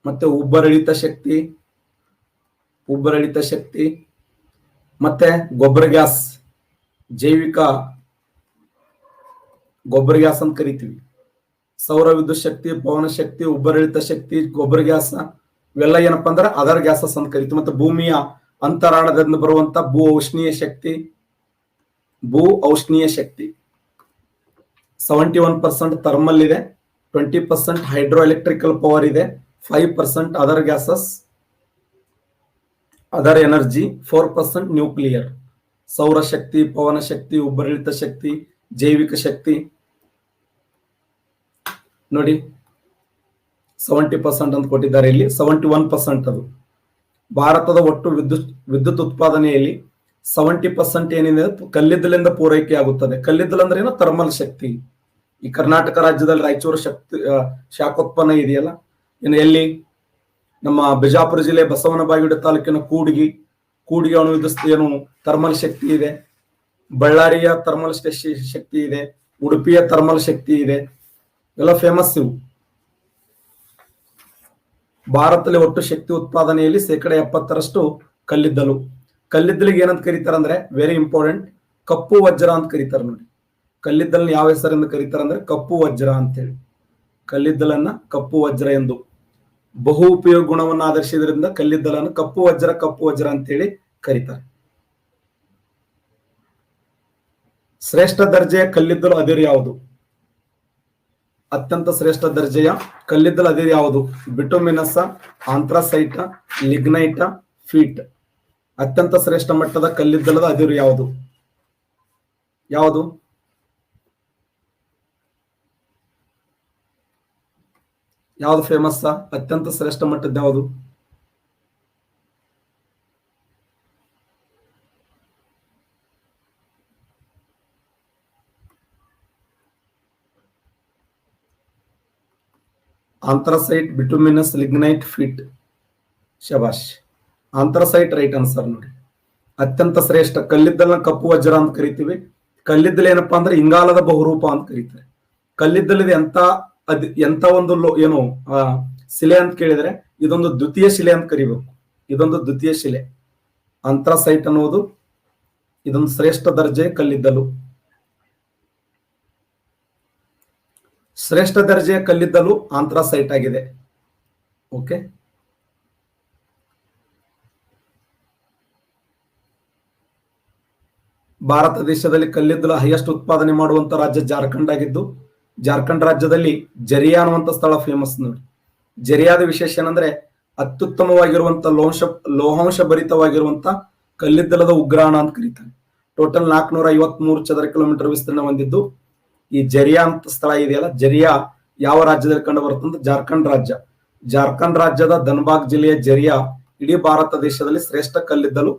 ಮತ್ತೆ ಉಬ್ಬರಳಿತ ಶಕ್ತಿ, ಉಬ್ಬರಳಿತ ಶಕ್ತಿ, ಮತ್ತೆ ಗೊಬ್ಬರ ಗ್ಯಾಸ್, ಜೈವಿಕ ಗೊಬ್ಬರ ಗ್ಯಾಸ್ ಅಂತ ಕರಿತೀವಿ. ಸೌರ ವಿದ್ಯುತ್ ಶಕ್ತಿ, ಪವನ ಶಕ್ತಿ, ಉಬ್ಬರಳಿತ ಶಕ್ತಿ, ಗೊಬ್ಬರ ಗ್ಯಾಸ್ ಇವೆಲ್ಲ ಏನಪ್ಪಾ ಅಂದ್ರೆ ಅದರ್ ಗ್ಯಾಸಸ್ ಅಂತ ಕರಿತೀವಿ. ಮತ್ತೆ ಭೂಮಿಯ ಅಂತರಾಳದಿಂದ ಬರುವಂತ ಭೂ ಔಷ್ಣೀಯ ಶಕ್ತಿ, ಭೂ ಔಷ್ಣೀಯ ಶಕ್ತಿ 71% ಥರ್ಮಲ್ ಇದೆ, 20% ಹೈಡ್ರೋ ಎಲೆಕ್ಟ್ರಿಕಲ್ ಪವರ್ ಇದೆ, 5% other gases, other energy, 4% nuclear. ಸೌರಶಕ್ತಿ, ಪವನ ಶಕ್ತಿ, ಉಬ್ಬರಳಿತ ಶಕ್ತಿ, ಜೈವಿಕ ಶಕ್ತಿ ನೋಡಿ 70% ಅಂತ ಕೊಟ್ಟಿದ್ದಾರೆ. ಇಲ್ಲಿ 71% ಅದು. ಭಾರತದ ಒಟ್ಟು ವಿದ್ಯುತ್ ಉತ್ಪಾದನೆಯಲ್ಲಿ 70% ಏನಿದೆ ಕಲ್ಲಿದ್ದಲಿಂದ ಪೂರೈಕೆ ಆಗುತ್ತದೆ. ಕಲ್ಲಿದ್ದಲು ಅಂದ್ರೆ ಏನು? ಥರ್ಮಲ್ ಶಕ್ತಿ. ಈ ಕರ್ನಾಟಕ ರಾಜ್ಯದಲ್ಲಿ ರಾಯಚೂರು ಶಕ್ತಿ ಶಾಖೋತ್ಪನ್ನ ಇದೆಯಲ್ಲ, ಇನ್ನು ಎಲ್ಲಿ ನಮ್ಮ ಬಿಜಾಪುರ ಜಿಲ್ಲೆ ಬಸವನ ಬಾಗೇವಾಡಿ ತಾಲೂಕಿನ ಕೂಡಿಗೆ ಅಣು ವಿದ್ಯುತ್ ಏನು ಥರ್ಮಲ್ ಶಕ್ತಿ ಇದೆ. ಬಳ್ಳಾರಿಯ ಥರ್ಮಲ್ ಶಕ್ತಿ ಇದೆ, ಉಡುಪಿಯ ಥರ್ಮಲ್ ಶಕ್ತಿ ಇದೆ, ಎಲ್ಲ ಫೇಮಸ್ ಇವು. ಭಾರತದಲ್ಲಿ ಒಟ್ಟು ಶಕ್ತಿ ಉತ್ಪಾದನೆಯಲ್ಲಿ 70% ಕಲ್ಲಿದ್ದಲು. ಕಲ್ಲಿದ್ದಲಿಗೆ ಏನಂತ ಕರೀತಾರೆ ಅಂದ್ರೆ ವೆರಿ ಇಂಪಾರ್ಟೆಂಟ್, ಕಪ್ಪು ವಜ್ರ ಅಂತ ಕರೀತಾರೆ ನೋಡಿ. ಕಲ್ಲಿದ್ದಲನ್ನ ಯಾವ ಹೆಸರಿಂದ ಕರೀತಾರೆ ಅಂದ್ರೆ ಕಪ್ಪು ವಜ್ರ ಅಂತೇಳಿ. ಕಲ್ಲಿದ್ದಲನ್ನ ಕಪ್ಪು ವಜ್ರ ಎಂದು, ಬಹು ಉಪಯೋಗ ಗುಣವನ್ನು ಆಧರಿಸಿದ್ರಿಂದ ಕಲ್ಲಿದ್ದಲನ್ನು ಕಪ್ಪು ವಜ್ರ ಅಂತೇಳಿ ಕರೀತಾರೆ. ಶ್ರೇಷ್ಠ ದರ್ಜೆಯ ಕಲ್ಲಿದ್ದಲು ಅದಿರು ಯಾವುದು? ಅತ್ಯಂತ ಶ್ರೇಷ್ಠ ದರ್ಜೆಯ ಕಲ್ಲಿದ್ದಲು ಅದಿರು ಯಾವುದು? Bituminous, anthracite, lignite, peat. ಅತ್ಯಂತ ಶ್ರೇಷ್ಠ ಮಟ್ಟದ ಕಲ್ಲಿದ್ದಲದ ಅದಿರು ಯಾವುದು? ಯಾವುದು? ಯಾವುದು ಫೇಮಸ್? ಅತ್ಯಂತ ಶ್ರೇಷ್ಠ ಮಟ್ಟದ ಯಾವುದು? Anthracite, bituminous, lignite, peat. ಶಬಾಷ್, ಆಂಥ್ರಸೈಟ್ ರೈಟ್ ಆನ್ಸರ್ ನೋಡಿ. ಅತ್ಯಂತ ಶ್ರೇಷ್ಠ ಕಲ್ಲಿದ್ದಲನ ಕಪ್ಪು ವಜ್ರ ಅಂತ ಕರಿತೀವಿ. ಕಲ್ಲಿದ್ದಲು ಏನಪ್ಪಾ ಅಂದ್ರೆ ಇಂಗಾಲದ ಬಹುರೂಪ ಅಂತ ಕರೀತಾರೆ. ಕಲ್ಲಿದ್ದಲಿದೆ ಎಂತ ಒಂದು ಏನು ಶಿಲೆ ಅಂತ ಕೇಳಿದ್ರೆ ಇದೊಂದು ದ್ವಿತೀಯ ಶಿಲೆ ಅಂತ ಕರಿಬೇಕು. ಇದೊಂದು ದ್ವಿತೀಯ ಶಿಲೆ. ಆಂಥ್ರಸೈಟ್ ಅನ್ನುವುದು ಇದೊಂದು ಶ್ರೇಷ್ಠ ದರ್ಜೆ ಕಲ್ಲಿದ್ದಲು. ಶ್ರೇಷ್ಠ ದರ್ಜೆಯ ಕಲ್ಲಿದ್ದಲು ಆಂಥ್ರಸೈಟ್ ಆಗಿದೆ. ಓಕೆ, ಭಾರತ ದೇಶದಲ್ಲಿ ಕಲ್ಲಿದ್ದಲು ಹೈಯೆಸ್ಟ್ ಉತ್ಪಾದನೆ ಮಾಡುವಂತ ರಾಜ್ಯ ಜಾರ್ಖಂಡ್ ಆಗಿದ್ದು, ಜಾರ್ಖಂಡ್ ರಾಜ್ಯದಲ್ಲಿ ಜರಿಯಾ ಅನ್ನುವಂತ ಸ್ಥಳ ಫೇಮಸ್ ನೋಡಿ. ಜರಿಯಾದ ವಿಶೇಷ ಏನಂದ್ರೆ ಅತ್ಯುತ್ತಮವಾಗಿರುವಂತ ಲೋಹಾಂಶ ಭರಿತವಾಗಿರುವಂತ ಕಲ್ಲಿದ್ದಲದ ಉಗ್ರಾಣ ಅಂತ ಕರೀತಾರೆ. ಟೋಟಲ್ 453 ಚದರ ಕಿಲೋಮೀಟರ್ ವಿಸ್ತೀರ್ಣ ಹೊಂದಿದ್ದು ಈ ಜರಿಯಾ ಅಂತ ಸ್ಥಳ ಇದೆಯಲ್ಲ, ಜರಿಯಾ ಯಾವ ರಾಜ್ಯದಲ್ಲಿ ಕಂಡು ಬರುತ್ತಂತ ಜಾರ್ಖಂಡ್ ರಾಜ್ಯ. ಜಾರ್ಖಂಡ್ ರಾಜ್ಯದ ಧನ್ಬಾದ್ ಜಿಲ್ಲೆಯ ಜರಿಯಾ ಇಡೀ ಭಾರತ ದೇಶದಲ್ಲಿ ಶ್ರೇಷ್ಠ ಕಲ್ಲಿದ್ದಲು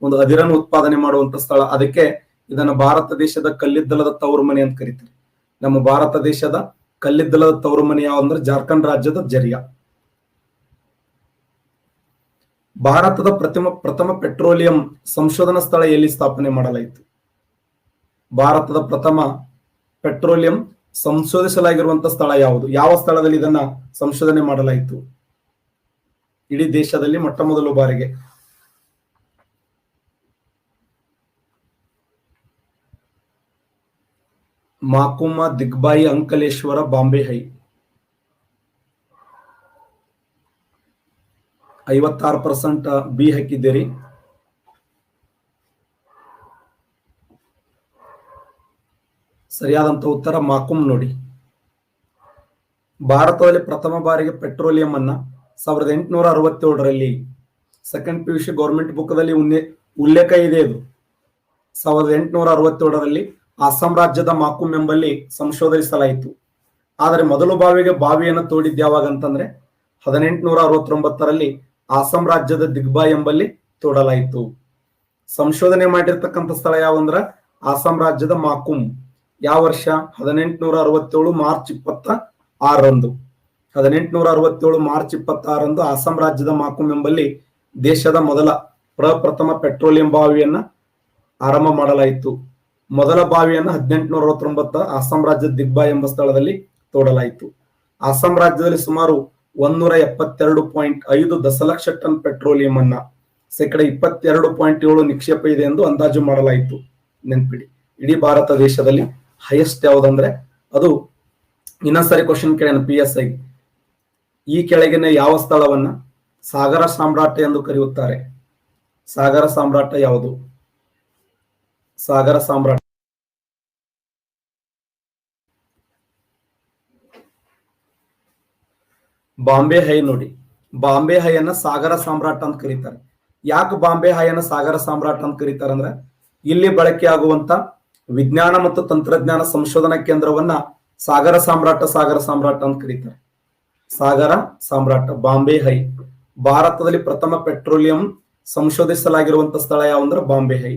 ಒಂದು ಅದಿರನ್ನು ಉತ್ಪಾದನೆ ಮಾಡುವಂತ ಸ್ಥಳ. ಅದಕ್ಕೆ ಇದನ್ನು ಭಾರತ ದೇಶದ ಕಲ್ಲಿದ್ದಲದ ತವರು ಮನೆ ಅಂತ ಕರೀತಾರೆ. ನಮ್ಮ ಭಾರತ ದೇಶದ ಕಲ್ಲಿದ್ದಲದ ತವರು ಮನೆ ಯಾವ ಅಂದ್ರೆ ಜಾರ್ಖಂಡ್ ರಾಜ್ಯದ ಜರಿಯಾ. ಭಾರತದ ಪ್ರಥಮ ಪೆಟ್ರೋಲಿಯಂ ಸಂಶೋಧನಾ ಸ್ಥಳ ಎಲ್ಲಿ ಸ್ಥಾಪನೆ ಮಾಡಲಾಯಿತು? ಭಾರತದ ಪ್ರಥಮ ಪೆಟ್ರೋಲಿಯಂ ಸಂಶೋಧಿಸಲಾಗಿರುವಂತಹ ಸ್ಥಳ ಯಾವುದು? ಯಾವ ಸ್ಥಳದಲ್ಲಿ ಇದನ್ನ ಸಂಶೋಧನೆ ಮಾಡಲಾಯಿತು? ಇಡೀ ದೇಶದಲ್ಲಿ ಮೊಟ್ಟ ಮೊದಲ ಬಾರಿಗೆ ಮಾಕುಮ, ದಿಗ್ಬಾಯಿ, ಅಂಕಲೇಶ್ವರ, ಬಾಂಬೆ ಹೈ. 56% ಬಿ ಹಾಕಿದ್ದೀರಿ. ಸರಿಯಾದಂತ ಉತ್ತರ ಮಾಕುಮ್ ನೋಡಿ. ಭಾರತದಲ್ಲಿ ಪ್ರಥಮ ಬಾರಿಗೆ ಪೆಟ್ರೋಲಿಯಂ ಅನ್ನ 1867ರಲ್ಲಿ ಸೆಕೆಂಡ್ PUC ಗೌರ್ಮೆಂಟ್ ಬುಕ್ದಲ್ಲಿ ಉಲ್ಲೇಖ ಇದೆ. ಇದು 1867ರಲ್ಲಿ ಅಸ್ಸಾಂ ರಾಜ್ಯದ ಮಾಕುಮ್ ಎಂಬಲ್ಲಿ ಸಂಶೋಧಿಸಲಾಯಿತು. ಆದರೆ ಮೊದಲು ಬಾವಿಯನ್ನು ತೋಡಿದ್ದು ಯಾವಾಗ ಅಂತಂದ್ರೆ 1869ರಲ್ಲಿ ಅಸ್ಸಾಂ ರಾಜ್ಯದ ದಿಗ್ಬಾಯ್ ಎಂಬಲ್ಲಿ ತೋಡಲಾಯಿತು. ಸಂಶೋಧನೆ ಮಾಡಿರ್ತಕ್ಕಂಥ ಸ್ಥಳ ಯಾವಂದ್ರ ಅಸ್ಸಾಂ ರಾಜ್ಯದ ಮಾಕುಮ್. ಯಾವ ವರ್ಷ? 1867 ಮಾರ್ಚ್ 26ರಂದು. 1867 ಮಾರ್ಚ್ 26ರಂದು ಅಸ್ಸಾಂ ರಾಜ್ಯದ ಮಾಕುಮ್ ಎಂಬಲ್ಲಿ ದೇಶದ ಮೊದಲ ಪ್ರಪ್ರಥಮ ಪೆಟ್ರೋಲಿಯಂ ಬಾವಿಯನ್ನ ಆರಂಭ ಮಾಡಲಾಯಿತು. ಮೊದಲ ಬಾವಿಯನ್ನು 1869 ಅಸ್ಸಾಂ ರಾಜ್ಯದ ದಿಗ್ಬಾಯ್ ಎಂಬ ಸ್ಥಳದಲ್ಲಿ ತೋಡಲಾಯಿತು. ಅಸ್ಸಾಂ ರಾಜ್ಯದಲ್ಲಿ ಸುಮಾರು 172.5 ದಶಲಕ್ಷ ಟನ್ ಪೆಟ್ರೋಲಿಯಂ ಅನ್ನ 22.7% ನಿಕ್ಷೇಪ ಇದೆ ಎಂದು ಅಂದಾಜು ಮಾಡಲಾಯಿತು. ನೆನ್ಪಿಡಿ, ಇಡೀ ಭಾರತ ದೇಶದಲ್ಲಿ ಹೈಯೆಸ್ಟ್ ಯಾವುದಂದ್ರೆ ಅದು, ಇನ್ನೊಂದ್ಸರಿ ಕ್ವಶನ್ ಕೇಳೋಣ PSI. ಈ ಕೆಳಗಿನ ಯಾವ ಸ್ಥಳವನ್ನ ಸಾಗರ ಸಾಮ್ರಾಟ ಎಂದು ಕರೆಯುತ್ತಾರೆ? ಸಾಗರ ಸಾಮ್ರಾಟ ಯಾವುದು? ಸಾಗರ ಸಾಮ್ರಾಟ ಬಾಂಬೆ ಹೈ. ನೋಡಿ, ಬಾಂಬೆ ಹೈಯನ್ನ ಸಾಗರ ಸಾಮ್ರಾಟ ಅಂತ ಕರೀತಾರೆ. ಯಾಕೆ ಬಾಂಬೆ ಹೈಯನ್ನ ಸಾಗರ ಸಾಮ್ರಾಟ ಅಂತ ಕರೀತಾರೆ ಅಂದ್ರೆ, ಇಲ್ಲಿ ಬಳಕೆ ಆಗುವಂತ ವಿಜ್ಞಾನ ಮತ್ತು ತಂತ್ರಜ್ಞಾನ ಸಂಶೋಧನಾ ಕೇಂದ್ರವನ್ನ ಸಾಗರ ಸಾಮ್ರಾಟ ಅಂತ ಕರೀತಾರೆ. ಸಾಗರ ಸಾಮ್ರಾಟ ಬಾಂಬೆ ಹೈ. ಭಾರತದಲ್ಲಿ ಪ್ರಥಮ ಪೆಟ್ರೋಲಿಯಂ ಸಂಶೋಧಿಸಲಾಗಿರುವಂತ ಸ್ಥಳ ಯಾವಂದ್ರೆ ಬಾಂಬೆ ಹೈ.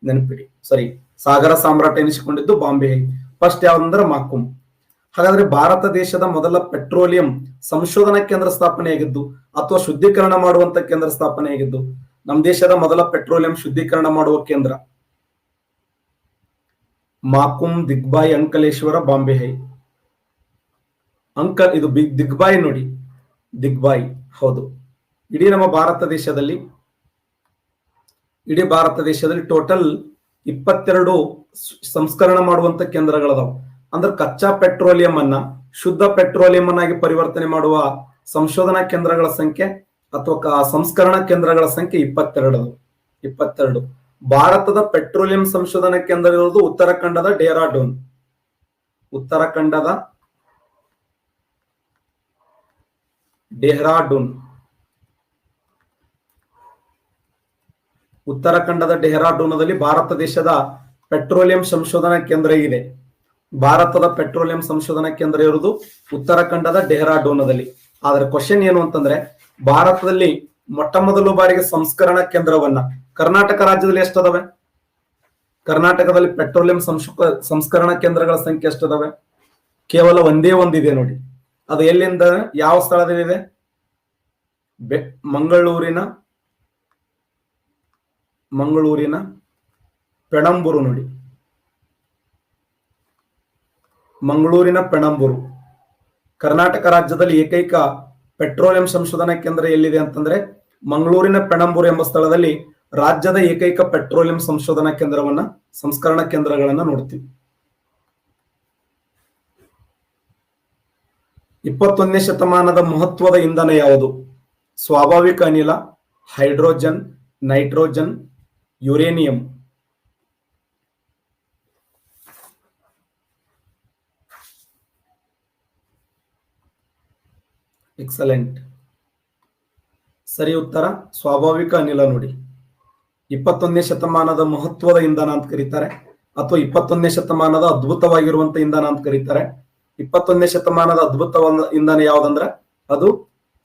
ನೆನಪಿಡಿ, ಸರಿ. ಸಾಗರ ಸಾಮ್ರಾಟ ಎನಿಸಿಕೊಂಡಿದ್ದು ಬಾಂಬೆ ಹೈ. ಫಸ್ಟ್ ಯಾವಂದ್ರೆ ಮಾಕುಮ್. ಹಾಗಾದ್ರೆ ಭಾರತ ದೇಶದ ಮೊದಲ ಪೆಟ್ರೋಲಿಯಂ ಸಂಶೋಧನಾ ಕೇಂದ್ರ ಸ್ಥಾಪನೆಯಾಗಿದ್ದು ಅಥವಾ ಶುದ್ಧೀಕರಣ ಮಾಡುವಂತ ಕೇಂದ್ರ ಸ್ಥಾಪನೆಯಾಗಿದ್ದು, ನಮ್ಮ ದೇಶದ ಮೊದಲ ಪೆಟ್ರೋಲಿಯಂ ಶುದ್ಧೀಕರಣ ಮಾಡುವ ಕೇಂದ್ರ ಮಾಕುಮ್, ದಿಗ್ಬಾಯ್, ಅಂಕಲೇಶ್ವರ, ಬಾಂಬೆ ಹೈ. ಇದು ದಿಗ್ಬಾಯ್. ನೋಡಿ, ದಿಗ್ಬಾಯ್ ಹೌದು. ಇಡೀ ಭಾರತ ದೇಶದಲ್ಲಿ ಟೋಟಲ್ 22 ಸಂಸ್ಕರಣ ಮಾಡುವಂತ ಕೇಂದ್ರಗಳದಾವ. ಅಂದ್ರೆ ಕಚ್ಚಾ ಪೆಟ್ರೋಲಿಯಂ ಅನ್ನ ಶುದ್ಧ ಪೆಟ್ರೋಲಿಯಂ ಅನ್ನಾಗಿ ಪರಿವರ್ತನೆ ಮಾಡುವ ಸಂಶೋಧನಾ ಕೇಂದ್ರಗಳ ಸಂಖ್ಯೆ ಅಥವಾ ಸಂಸ್ಕರಣಾ ಕೇಂದ್ರಗಳ ಸಂಖ್ಯೆ 22. ಭಾರತದ ಪೆಟ್ರೋಲಿಯಂ ಸಂಶೋಧನಾ ಕೇಂದ್ರ ಇರುವುದು ಉತ್ತರಾಖಂಡದ ಡೆಹ್ರಾಡೂನ್. ಉತ್ತರಾಖಂಡದ ಡೆಹ್ರಾಡೂನದಲ್ಲಿ ಭಾರತ ದೇಶದ ಪೆಟ್ರೋಲಿಯಂ ಸಂಶೋಧನಾ ಕೇಂದ್ರ ಇದೆ. ಭಾರತದ ಪೆಟ್ರೋಲಿಯಂ ಸಂಶೋಧನಾ ಕೇಂದ್ರ ಇರುವುದು ಉತ್ತರಾಖಂಡದ ಡೆಹ್ರಾಡೂನದಲ್ಲಿ. ಆದ್ರೆ ಕ್ವಶನ್ ಏನು ಅಂತಂದ್ರೆ, ಭಾರತದಲ್ಲಿ ಮೊಟ್ಟ ಮೊದಲ ಬಾರಿಗೆ ಸಂಸ್ಕರಣಾ ಕೇಂದ್ರವನ್ನ ಕರ್ನಾಟಕ ರಾಜ್ಯದಲ್ಲಿ ಎಷ್ಟದಾವೆ? ಕರ್ನಾಟಕದಲ್ಲಿ ಪೆಟ್ರೋಲಿಯಂ ಸಂಸ್ಕರಣಾ ಕೇಂದ್ರಗಳ ಸಂಖ್ಯೆ ಎಷ್ಟದಾವೆ? ಕೇವಲ ಒಂದೇ ಒಂದಿದೆ ನೋಡಿ. ಅದು ಎಲ್ಲಿಂದ, ಯಾವ ಸ್ಥಳದಲ್ಲಿದೆ? ಮಂಗಳೂರಿನ ಪೆಣಂಬೂರು. ನೋಡಿ, ಮಂಗಳೂರಿನ ಪೆಣಂಬೂರು. ಕರ್ನಾಟಕ ರಾಜ್ಯದಲ್ಲಿ ಏಕೈಕ ಪೆಟ್ರೋಲಿಯಂ ಸಂಶೋಧನಾ ಕೇಂದ್ರ ಎಲ್ಲಿದೆ ಅಂತಂದ್ರೆ ಮಂಗಳೂರಿನ ಪೆಣಂಬೂರು ಎಂಬ ಸ್ಥಳದಲ್ಲಿ ರಾಜ್ಯದ ಏಕೈಕ ಪೆಟ್ರೋಲಿಯಂ ಸಂಶೋಧನಾ ಕೇಂದ್ರವನ್ನ, ಸಂಸ್ಕರಣಾ ಕೇಂದ್ರಗಳನ್ನ ನೋಡ್ತೀವಿ. 21ನೇ ಶತಮಾನದ ಮಹತ್ವದ ಇಂಧನ ಯಾವುದು? ಸ್ವಾಭಾವಿಕ ಅನಿಲ, ಹೈಡ್ರೋಜನ್, ನೈಟ್ರೋಜನ್, ಯುರೇನಿಯಂ. ಎಕ್ಸಲೆಂಟ್. ಸರಿ ಉತ್ತರ ಸ್ವಾಭಾವಿಕ ಅನಿಲ. ನೋಡಿ, 21ನೇ ಶತಮಾನದ ಮಹತ್ವದ ಇಂಧನ ಅಂತ ಕರೀತಾರೆ, ಅಥವಾ 21ನೇ ಶತಮಾನದ ಅದ್ಭುತವಾಗಿರುವಂತ ಇಂಧನ ಅಂತ ಕರೀತಾರೆ. 21ನೇ ಶತಮಾನದ ಅದ್ಭುತ ಇಂಧನ ಯಾವ್ದಂದ್ರೆ ಅದು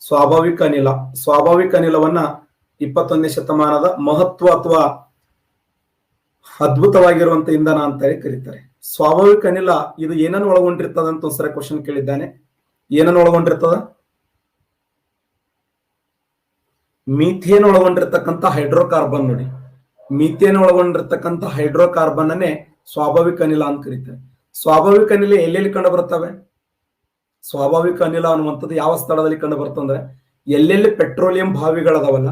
ಸ್ವಾಭಾವಿಕ ಅನಿಲ. ಸ್ವಾಭಾವಿಕ ಅನಿಲವನ್ನ 21ನೇ ಶತಮಾನದ ಮಹತ್ವ ಅಥವಾ ಅದ್ಭುತವಾಗಿರುವಂತ ಇಂಧನ ಅಂತ ಕರೀತಾರೆ. ಸ್ವಾಭಾವಿಕ ಅನಿಲ ಇದು ಏನನ್ನು ಒಳಗೊಂಡಿರ್ತದ ಅಂತ ಒಂದ್ಸರಿ ಕ್ವಶನ್ ಕೇಳಿದ್ದಾನೆ. ಏನನ್ನು ಒಳಗೊಂಡಿರ್ತದ? ಮೀಥೇನ್ ಒಳಗೊಂಡಿರ್ತಕ್ಕಂಥ ಹೈಡ್ರೋಕಾರ್ಬನ್. ನೋಡಿ, ಮೀಥೇನ್ ಒಳಗೊಂಡಿರ್ತಕ್ಕಂಥ ಹೈಡ್ರೋಕಾರ್ಬನ್ ಅನ್ನೇ ಸ್ವಾಭಾವಿಕ ಅನಿಲ ಅಂತ ಕರೀತಾರೆ. ಸ್ವಾಭಾವಿಕ ಅನಿಲ ಎಲ್ಲೆಲ್ಲಿ ಕಂಡು ಬರ್ತವೆ? ಸ್ವಾಭಾವಿಕ ಅನಿಲ ಅನ್ನುವಂಥದ್ದು ಯಾವ ಸ್ಥಳದಲ್ಲಿ ಕಂಡು ಬರ್ತಂದ್ರೆ, ಎಲ್ಲೆಲ್ಲಿ ಪೆಟ್ರೋಲಿಯಂ ಬಾವಿಗಳದಾವಲ್ಲ,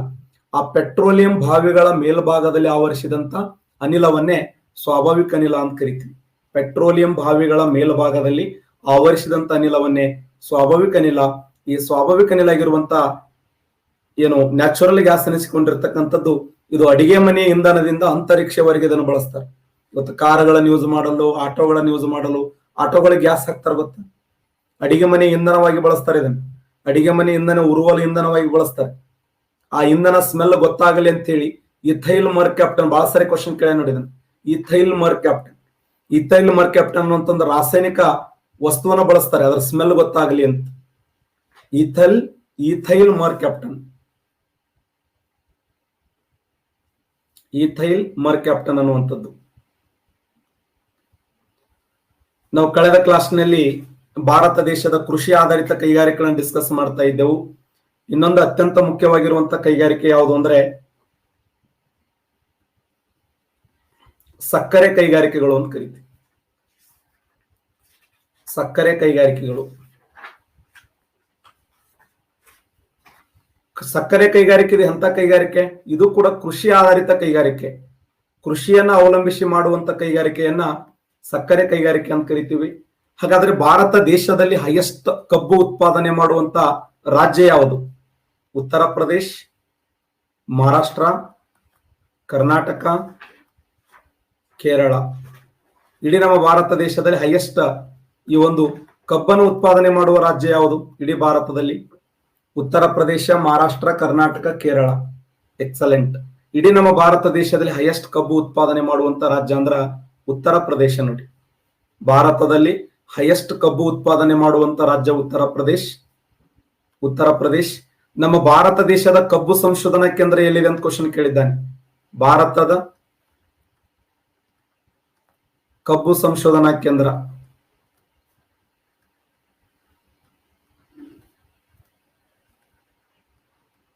ಆ ಪೆಟ್ರೋಲಿಯಂ ಬಾವಿಗಳ ಮೇಲ್ಭಾಗದಲ್ಲಿ ಆವರಿಸಿದಂತ ಅನಿಲವನ್ನೇ ಸ್ವಾಭಾವಿಕ ಅನಿಲ ಅಂತ ಕರಿತೀವಿ. ಪೆಟ್ರೋಲಿಯಂ ಬಾವಿಗಳ ಮೇಲ್ಭಾಗದಲ್ಲಿ ಆವರಿಸಿದಂತ ಅನಿಲವನ್ನೇ ಸ್ವಾಭಾವಿಕ ಅನಿಲ. ಈ ಸ್ವಾಭಾವಿಕ ಅನಿಲ ಆಗಿರುವಂತ ಏನು ನ್ಯಾಚುರಲ್ ಗ್ಯಾಸ್ ಅನಿಸಿಕೊಂಡಿರ್ತಕ್ಕಂಥದ್ದು, ಇದು ಅಡಿಗೆ ಮನೆ ಇಂಧನದಿಂದ ಅಂತರಿಕ್ಷವರೆಗೆ ಇದನ್ನು ಬಳಸ್ತಾರೆ. ಇವತ್ತು ಕಾರುಗಳನ್ನು ಯೂಸ್ ಮಾಡಲು, ಆಟೋಗಳನ್ನು ಯೂಸ್ ಮಾಡಲು, ಆಟೋಗಳಿಗೆ ಗ್ಯಾಸ್ ಹಾಕ್ತಾರೆ ಗೊತ್ತಾ? ಅಡಿಗೆ ಮನೆ ಇಂಧನವಾಗಿ ಬಳಸ್ತಾರೆ. ಇದನ್ನು ಅಡಿಗೆ ಮನೆ ಇಂಧನ ಉರುವಲು ಇಂಧನವಾಗಿ ಬಳಸ್ತಾರೆ. ಆ ಇಂಧನ ಸ್ಮೆಲ್ ಗೊತ್ತಾಗಲಿ ಅಂತ ಹೇಳಿ ಇಥೈಲ್ ಮರ್ ಕ್ಯಾಪ್ಟನ್, ಬಹಳ ಸಾರಿ ಕ್ವಶನ್ ಕೇಳ ನೋಡಿ. ಇದನ್ನು ಇಥೈಲ್ ಮರ್ ಕ್ಯಾಪ್ಟನ್ ಅನ್ನುವಂತ ರಾಸಾಯನಿಕ ವಸ್ತುವನ್ನ ಬಳಸ್ತಾರೆ, ಅದರ ಸ್ಮೆಲ್ ಗೊತ್ತಾಗಲಿ ಅಂತ. ಈಥೈಲ್ ಮರ್ ಕ್ಯಾಪ್ಟನ್ ಅನ್ನುವಂಥದ್ದು. ನಾವು ಕಳೆದ ಕ್ಲಾಸ್ನಲ್ಲಿ ಭಾರತ ದೇಶದ ಕೃಷಿ ಆಧಾರಿತ ಕೈಗಾರಿಕೆಗಳನ್ನು ಡಿಸ್ಕಸ್ ಮಾಡ್ತಾ ಇದ್ದೆವು. ಇನ್ನೊಂದು ಅತ್ಯಂತ ಮುಖ್ಯವಾಗಿರುವಂತ ಕೈಗಾರಿಕೆ ಯಾವುದು ಅಂದ್ರೆ ಸಕ್ಕರೆ ಕೈಗಾರಿಕೆಗಳು ಅಂತ ಕರಿತೀವಿ. ಸಕ್ಕರೆ ಕೈಗಾರಿಕೆಗಳು. ಸಕ್ಕರೆ ಕೈಗಾರಿಕೆ ಇದೆ ಎಂತ ಕೈಗಾರಿಕೆ? ಇದು ಕೂಡ ಕೃಷಿ ಆಧಾರಿತ ಕೈಗಾರಿಕೆ. ಕೃಷಿಯನ್ನ ಅವಲಂಬಿಸಿ ಮಾಡುವಂತ ಕೈಗಾರಿಕೆಯನ್ನ ಸಕ್ಕರೆ ಕೈಗಾರಿಕೆ ಅಂತ ಕರಿತೀವಿ. ಹಾಗಾದ್ರೆ ಭಾರತ ದೇಶದಲ್ಲಿ ಹೈಯೆಸ್ಟ್ ಕಬ್ಬು ಉತ್ಪಾದನೆ ಮಾಡುವಂತ ರಾಜ್ಯ ಯಾವುದು? ಉತ್ತರ ಪ್ರದೇಶ್, ಮಹಾರಾಷ್ಟ್ರ, ಕರ್ನಾಟಕ, ಕೇರಳ. ಇಡೀ ನಮ್ಮ ಭಾರತ ದೇಶದಲ್ಲಿ ಹೈಯೆಸ್ಟ್ ಈ ಒಂದು ಕಬ್ಬನ್ನು ಉತ್ಪಾದನೆ ಮಾಡುವ ರಾಜ್ಯ ಯಾವುದು ಇಡೀ ಭಾರತದಲ್ಲಿ? ಉತ್ತರ ಪ್ರದೇಶ, ಮಹಾರಾಷ್ಟ್ರ, ಕರ್ನಾಟಕ, ಕೇರಳ. ಎಕ್ಸಲೆಂಟ್. ಇಡೀ ನಮ್ಮ ಭಾರತ ದೇಶದಲ್ಲಿ ಹೈಯೆಸ್ಟ್ ಕಬ್ಬು ಉತ್ಪಾದನೆ ಮಾಡುವಂತ ರಾಜ್ಯ ಅಂದ್ರ ಉತ್ತರ ಪ್ರದೇಶ. ನೋಡಿ, ಭಾರತದಲ್ಲಿ ಹೈಯೆಸ್ಟ್ ಕಬ್ಬು ಉತ್ಪಾದನೆ ಮಾಡುವಂತ ರಾಜ್ಯ ಉತ್ತರ ಪ್ರದೇಶ್. ಉತ್ತರ ಪ್ರದೇಶ್. ನಮ್ಮ ಭಾರತ ದೇಶದ ಕಬ್ಬು ಸಂಶೋಧನಾ ಕೇಂದ್ರ ಎಲ್ಲಿದೆ ಅಂತ ಕ್ವಶನ್ ಕೇಳಿದ್ದಾನೆ. ಭಾರತದ ಕಬ್ಬು ಸಂಶೋಧನಾ ಕೇಂದ್ರ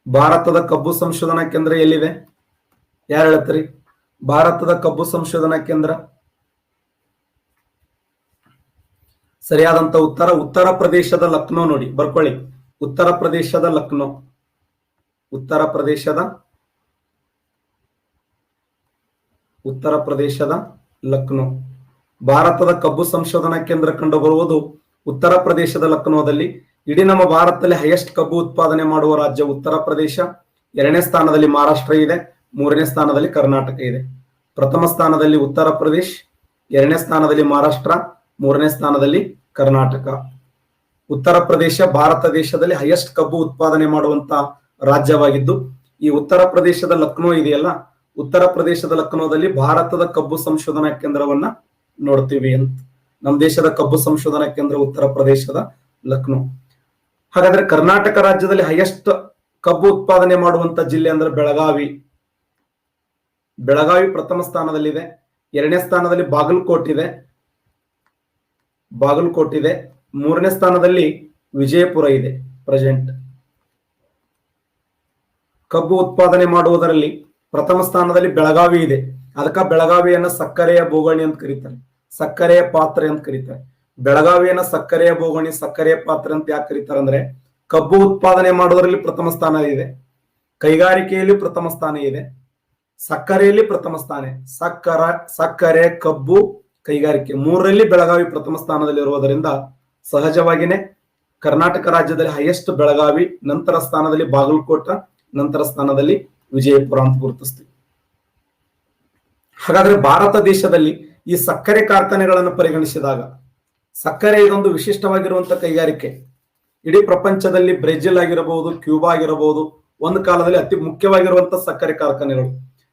ಭಾರತದ ಕಬ್ಬು ಸಂಶೋಧನಾ ಕೇಂದ್ರ ಎಲ್ಲಿದೆ? ಯಾರು ಹೇಳ್ತೀರಿ? ಭಾರತದ ಕಬ್ಬು ಸಂಶೋಧನಾ ಕೇಂದ್ರ ಸರಿಯಾದಂತ ಉತ್ತರ ಉತ್ತರ ಪ್ರದೇಶದ ಲಕ್ನೋ. ನೋಡಿ, ಬರ್ಕೊಳ್ಳಿ. ಉತ್ತರ ಪ್ರದೇಶದ ಲಕ್ನೋ. ಉತ್ತರ ಪ್ರದೇಶದ ಲಕ್ನೋ. ಭಾರತದ ಕಬ್ಬು ಸಂಶೋಧನಾ ಕೇಂದ್ರ ಕಂಡು ಬರುವುದು ಉತ್ತರ ಪ್ರದೇಶದ ಲಕ್ನೋದಲ್ಲಿ. ಇಡೀ ನಮ್ಮ ಭಾರತದಲ್ಲಿ ಹೈಯೆಸ್ಟ್ ಕಬ್ಬು ಉತ್ಪಾದನೆ ಮಾಡುವ ರಾಜ್ಯ ಉತ್ತರ ಪ್ರದೇಶ. 2ನೇ ಸ್ಥಾನದಲ್ಲಿ ಮಹಾರಾಷ್ಟ್ರ ಇದೆ. 3ನೇ ಸ್ಥಾನದಲ್ಲಿ ಕರ್ನಾಟಕ ಇದೆ. ಪ್ರಥಮ ಸ್ಥಾನದಲ್ಲಿ ಉತ್ತರ ಪ್ರದೇಶ್, 2ನೇ ಸ್ಥಾನದಲ್ಲಿ ಮಹಾರಾಷ್ಟ್ರ, 3ನೇ ಸ್ಥಾನದಲ್ಲಿ ಕರ್ನಾಟಕ. ಉತ್ತರ ಪ್ರದೇಶ ಭಾರತ ದೇಶದಲ್ಲಿ ಹೈಯೆಸ್ಟ್ ಕಬ್ಬು ಉತ್ಪಾದನೆ ಮಾಡುವಂತ ರಾಜ್ಯವಾಗಿದ್ದು, ಈ ಉತ್ತರ ಪ್ರದೇಶದ ಲಕ್ನೋ ಇದೆಯಲ್ಲ, ಉತ್ತರ ಪ್ರದೇಶದ ಲಕ್ನೋದಲ್ಲಿ ಭಾರತದ ಕಬ್ಬು ಸಂಶೋಧನಾ ಕೇಂದ್ರವನ್ನ ನೋಡ್ತೀವಿ ಅಂತ. ನಮ್ಮ ದೇಶದ ಕಬ್ಬು ಸಂಶೋಧನಾ ಕೇಂದ್ರ ಉತ್ತರ ಪ್ರದೇಶದ ಲಕ್ನೋ. ಹಾಗಾದ್ರೆ ಕರ್ನಾಟಕ ರಾಜ್ಯದಲ್ಲಿ ಹೈಯೆಸ್ಟ್ ಕಬ್ಬು ಉತ್ಪಾದನೆ ಮಾಡುವಂತ ಜಿಲ್ಲೆ ಅಂದ್ರೆ ಬೆಳಗಾವಿ. ಬೆಳಗಾವಿ ಪ್ರಥಮ ಸ್ಥಾನದಲ್ಲಿದೆ. 2ನೇ ಸ್ಥಾನದಲ್ಲಿ ಬಾಗಲಕೋಟ್ ಇದೆ. 3ನೇ ಸ್ಥಾನದಲ್ಲಿ ವಿಜಯಪುರ ಇದೆ. ಪ್ರೆಸೆಂಟ್ ಕಬ್ಬು ಉತ್ಪಾದನೆ ಮಾಡುವುದರಲ್ಲಿ ಪ್ರಥಮ ಸ್ಥಾನದಲ್ಲಿ ಬೆಳಗಾವಿ ಇದೆ. ಅದಕ್ಕ ಬೆಳಗಾವಿಯನ್ನ ಸಕ್ಕರೆಯ ಬೋಗಣಿ ಅಂತ ಕರೀತಾರೆ, ಸಕ್ಕರೆಯ ಪಾತ್ರೆ ಅಂತ ಕರೀತಾರೆ. ಬೆಳಗಾವಿಯನ್ನ ಸಕ್ಕರೆಯ ಬೋಗಣಿ, ಸಕ್ಕರೆಯ ಪಾತ್ರೆ ಅಂತ ಯಾಕೆ ಕರೀತಾರೆ ಅಂದ್ರೆ ಕಬ್ಬು ಉತ್ಪಾದನೆ ಮಾಡುವುದರಲ್ಲಿ ಪ್ರಥಮ ಸ್ಥಾನ ಇದೆ, ಕೈಗಾರಿಕೆಯಲ್ಲಿ ಪ್ರಥಮ ಸ್ಥಾನ ಇದೆ, ಸಕ್ಕರೆಯಲ್ಲಿ ಪ್ರಥಮ ಸ್ಥಾನ. ಸಕ್ಕರೆ, ಕಬ್ಬು, ಕೈಗಾರಿಕೆ ಮೂರರಲ್ಲಿ ಬೆಳಗಾವಿ ಪ್ರಥಮ ಸ್ಥಾನದಲ್ಲಿರುವುದರಿಂದ ಸಹಜವಾಗಿನೇ ಕರ್ನಾಟಕ ರಾಜ್ಯದಲ್ಲಿ ಹೈಯೆಸ್ಟ್ ಬೆಳಗಾವಿ, ನಂತರ ಸ್ಥಾನದಲ್ಲಿ ಬಾಗಲಕೋಟ, ನಂತರ ಸ್ಥಾನದಲ್ಲಿ ವಿಜಯಪುರ ಅಂತ ಗುರುತಿಸ್ತೀವಿ. ಹಾಗಾದ್ರೆ ಭಾರತ ದೇಶದಲ್ಲಿ ಈ ಸಕ್ಕರೆ ಕಾರ್ಖಾನೆಗಳನ್ನು ಪರಿಗಣಿಸಿದಾಗ ಸಕ್ಕರೆ ಇದೊಂದು ವಿಶಿಷ್ಟವಾಗಿರುವಂತಹ ಕೈಗಾರಿಕೆ. ಇಡೀ ಪ್ರಪಂಚದಲ್ಲಿ ಬ್ರೆಜಿಲ್ ಆಗಿರಬಹುದು, ಕ್ಯೂಬಾ ಆಗಿರಬಹುದು, ಒಂದು ಕಾಲದಲ್ಲಿ ಅತಿ ಮುಖ್ಯವಾಗಿರುವಂತಹ ಸಕ್ಕರೆ ಕಾರ್ಖಾನೆಗಳು.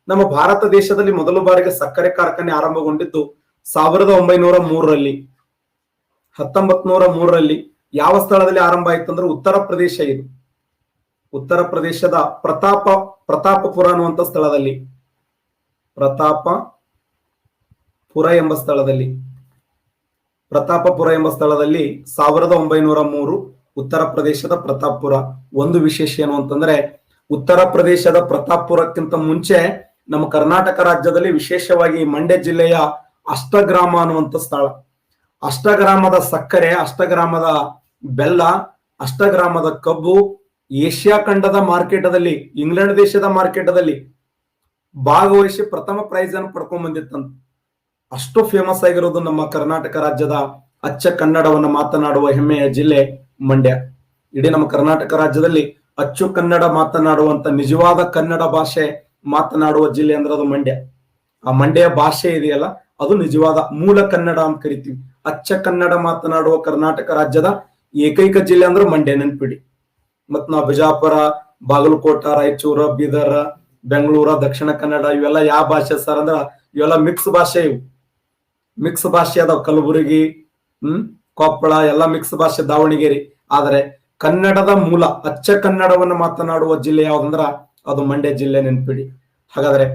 ನಮ್ಮ ಭಾರತ ದೇಶದಲ್ಲಿ ಮೊದಲ ಬಾರಿಗೆ ಸಕ್ಕರೆ ಕಾರ್ಖಾನೆ ಆರಂಭಗೊಂಡಿದ್ದು 1903ರಲ್ಲಿ. 1903ರಲ್ಲಿ ಯಾವ ಸ್ಥಳದಲ್ಲಿ ಆರಂಭ ಆಯ್ತು ಅಂದ್ರೆ ಉತ್ತರ ಪ್ರದೇಶ. ಇದು ಉತ್ತರ ಪ್ರದೇಶದ ಪ್ರತಾಪಪುರ ಅನ್ನುವಂಥ ಸ್ಥಳದಲ್ಲಿ, ಪ್ರತಾಪಪುರ ಎಂಬ ಸ್ಥಳದಲ್ಲಿ 1903 ಉತ್ತರ ಪ್ರದೇಶದ ಪ್ರತಾಪಪುರ. ಒಂದು ವಿಶೇಷ ಏನು ಅಂತಂದ್ರೆ ಉತ್ತರ ಪ್ರದೇಶದ ಪ್ರತಾಪಪುರಕ್ಕಿಂತ ಮುಂಚೆ ನಮ್ಮ ಕರ್ನಾಟಕ ರಾಜ್ಯದಲ್ಲಿ ವಿಶೇಷವಾಗಿ ಮಂಡ್ಯ ಜಿಲ್ಲೆಯ ಅಷ್ಟಗ್ರಾಮ ಅನ್ನುವಂಥ ಸ್ಥಳ, ಅಷ್ಟಗ್ರಾಮದ ಸಕ್ಕರೆ, ಅಷ್ಟಗ್ರಾಮದ ಬೆಲ್ಲ, ಅಷ್ಟಗ್ರಾಮದ ಕಬ್ಬು ಏಷ್ಯಾ ಖಂಡದ ಮಾರ್ಕೆಟದಲ್ಲಿ, ಇಂಗ್ಲೆಂಡ್ ದೇಶದ ಮಾರ್ಕೆಟದಲ್ಲಿ ಭಾಗವಹಿಸಿ ಪ್ರಥಮ ಪ್ರೈಸ್ ಅನ್ನು ಪಡ್ಕೊಂಡ್ ಬಂದಿತ್ತಂತ. ಅಷ್ಟು ಫೇಮಸ್ ಆಗಿರೋದು ನಮ್ಮ ಕರ್ನಾಟಕ ರಾಜ್ಯದ ಅಚ್ಚ ಕನ್ನಡವನ್ನು ಮಾತನಾಡುವ ಹೆಮ್ಮೆಯ ಜಿಲ್ಲೆ ಮಂಡ್ಯ. ಇಡೀ ನಮ್ಮ ಕರ್ನಾಟಕ ರಾಜ್ಯದಲ್ಲಿ ಅಚ್ಚು ಕನ್ನಡ ಮಾತನಾಡುವಂತ, ನಿಜವಾದ ಕನ್ನಡ ಭಾಷೆ ಮಾತನಾಡುವ ಜಿಲ್ಲೆ ಅಂದ್ರೆ ಅದು ಮಂಡ್ಯ. ಆ ಮಂಡ್ಯ ಭಾಷೆ ಇದೆಯಲ್ಲ, ಅದು ನಿಜವಾದ ಮೂಲ ಕನ್ನಡ ಅಂತ ಕರಿತೀವಿ. ಅಚ್ಚ ಕನ್ನಡ ಮಾತನಾಡುವ ಕರ್ನಾಟಕ ರಾಜ್ಯದ ಏಕೈಕ ಜಿಲ್ಲೆ ಅಂದ್ರೆ ಮಂಡ್ಯ, ನೆನ್ಪಿಡಿ. ಮತ್ ನಾವು ಬಿಜಾಪುರ, ಬಾಗಲಕೋಟ, ರಾಯಚೂರು, ಬೀದರ್, ಬೆಂಗಳೂರು, ದಕ್ಷಿಣ ಕನ್ನಡ ಇವೆಲ್ಲ ಯಾವ ಭಾಷೆ ಸರ್ ಅಂದ್ರ ಇವೆಲ್ಲ ಮಿಕ್ಸ್ ಭಾಷೆ. ಇವು ಮಿಕ್ಸ್ ಭಾಷೆ ಅದಾವ. ಕಲಬುರಗಿ, ಕೊಪ್ಪಳ ಎಲ್ಲ ಮಿಕ್ಸ್ ಭಾಷೆ, ದಾವಣಗೆರೆ. ಆದರೆ ಕನ್ನಡದ ಮೂಲ ಅಚ್ಚ ಕನ್ನಡವನ್ನು ಮಾತನಾಡುವ ಜಿಲ್ಲೆ ಯಾವ್ದಂದ್ರ ಅದು ಮಂಡ್ಯ ಜಿಲ್ಲೆ, ನೆನ್ಪಿಡಿ. ಹಾಗಾದ್ರೆ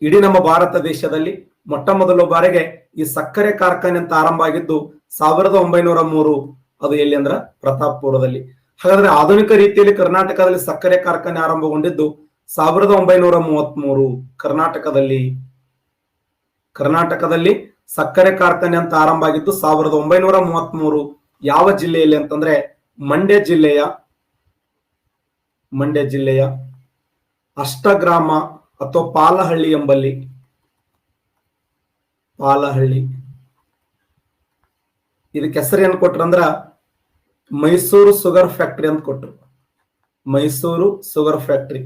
ಇಡೀ ನಮ್ಮ ಭಾರತ ದೇಶದಲ್ಲಿ ಮೊಟ್ಟ ಮೊದಲ ಬಾರಿಗೆ ಈ ಸಕ್ಕರೆ ಕಾರ್ಖಾನೆ ಅಂತ ಆರಂಭ ಆಗಿದ್ದು 1903. ಅದು ಎಲ್ಲಿ ಅಂದ್ರ ಪ್ರತಾಪಪುರದಲ್ಲಿ. ಹಾಗಾದ್ರೆ ಆಧುನಿಕ ರೀತಿಯಲ್ಲಿ ಕರ್ನಾಟಕದಲ್ಲಿ ಸಕ್ಕರೆ ಕಾರ್ಖಾನೆ ಆರಂಭಗೊಂಡಿದ್ದು 1933 ಕರ್ನಾಟಕದಲ್ಲಿ ಸಕ್ಕರೆ ಕಾರ್ಖಾನೆ ಅಂತ ಆರಂಭ ಆಗಿದ್ದು 1933. ಯಾವ ಜಿಲ್ಲೆಯಲ್ಲಿ ಅಂತಂದ್ರೆ ಮಂಡ್ಯ ಜಿಲ್ಲೆಯ ಅಷ್ಟಗ್ರಾಮ ಅಥವಾ ಪಾಲಹಳ್ಳಿ ಎಂಬಲ್ಲಿ. ಇದಕ್ಕೆ ಹೆಸರು ಏನ್ ಕೊಟ್ರಂದ್ರ ಮೈಸೂರು ಶುಗರ್ ಫ್ಯಾಕ್ಟರಿ ಅಂತ ಕೊಟ್ರು. Mysuru sugar factory.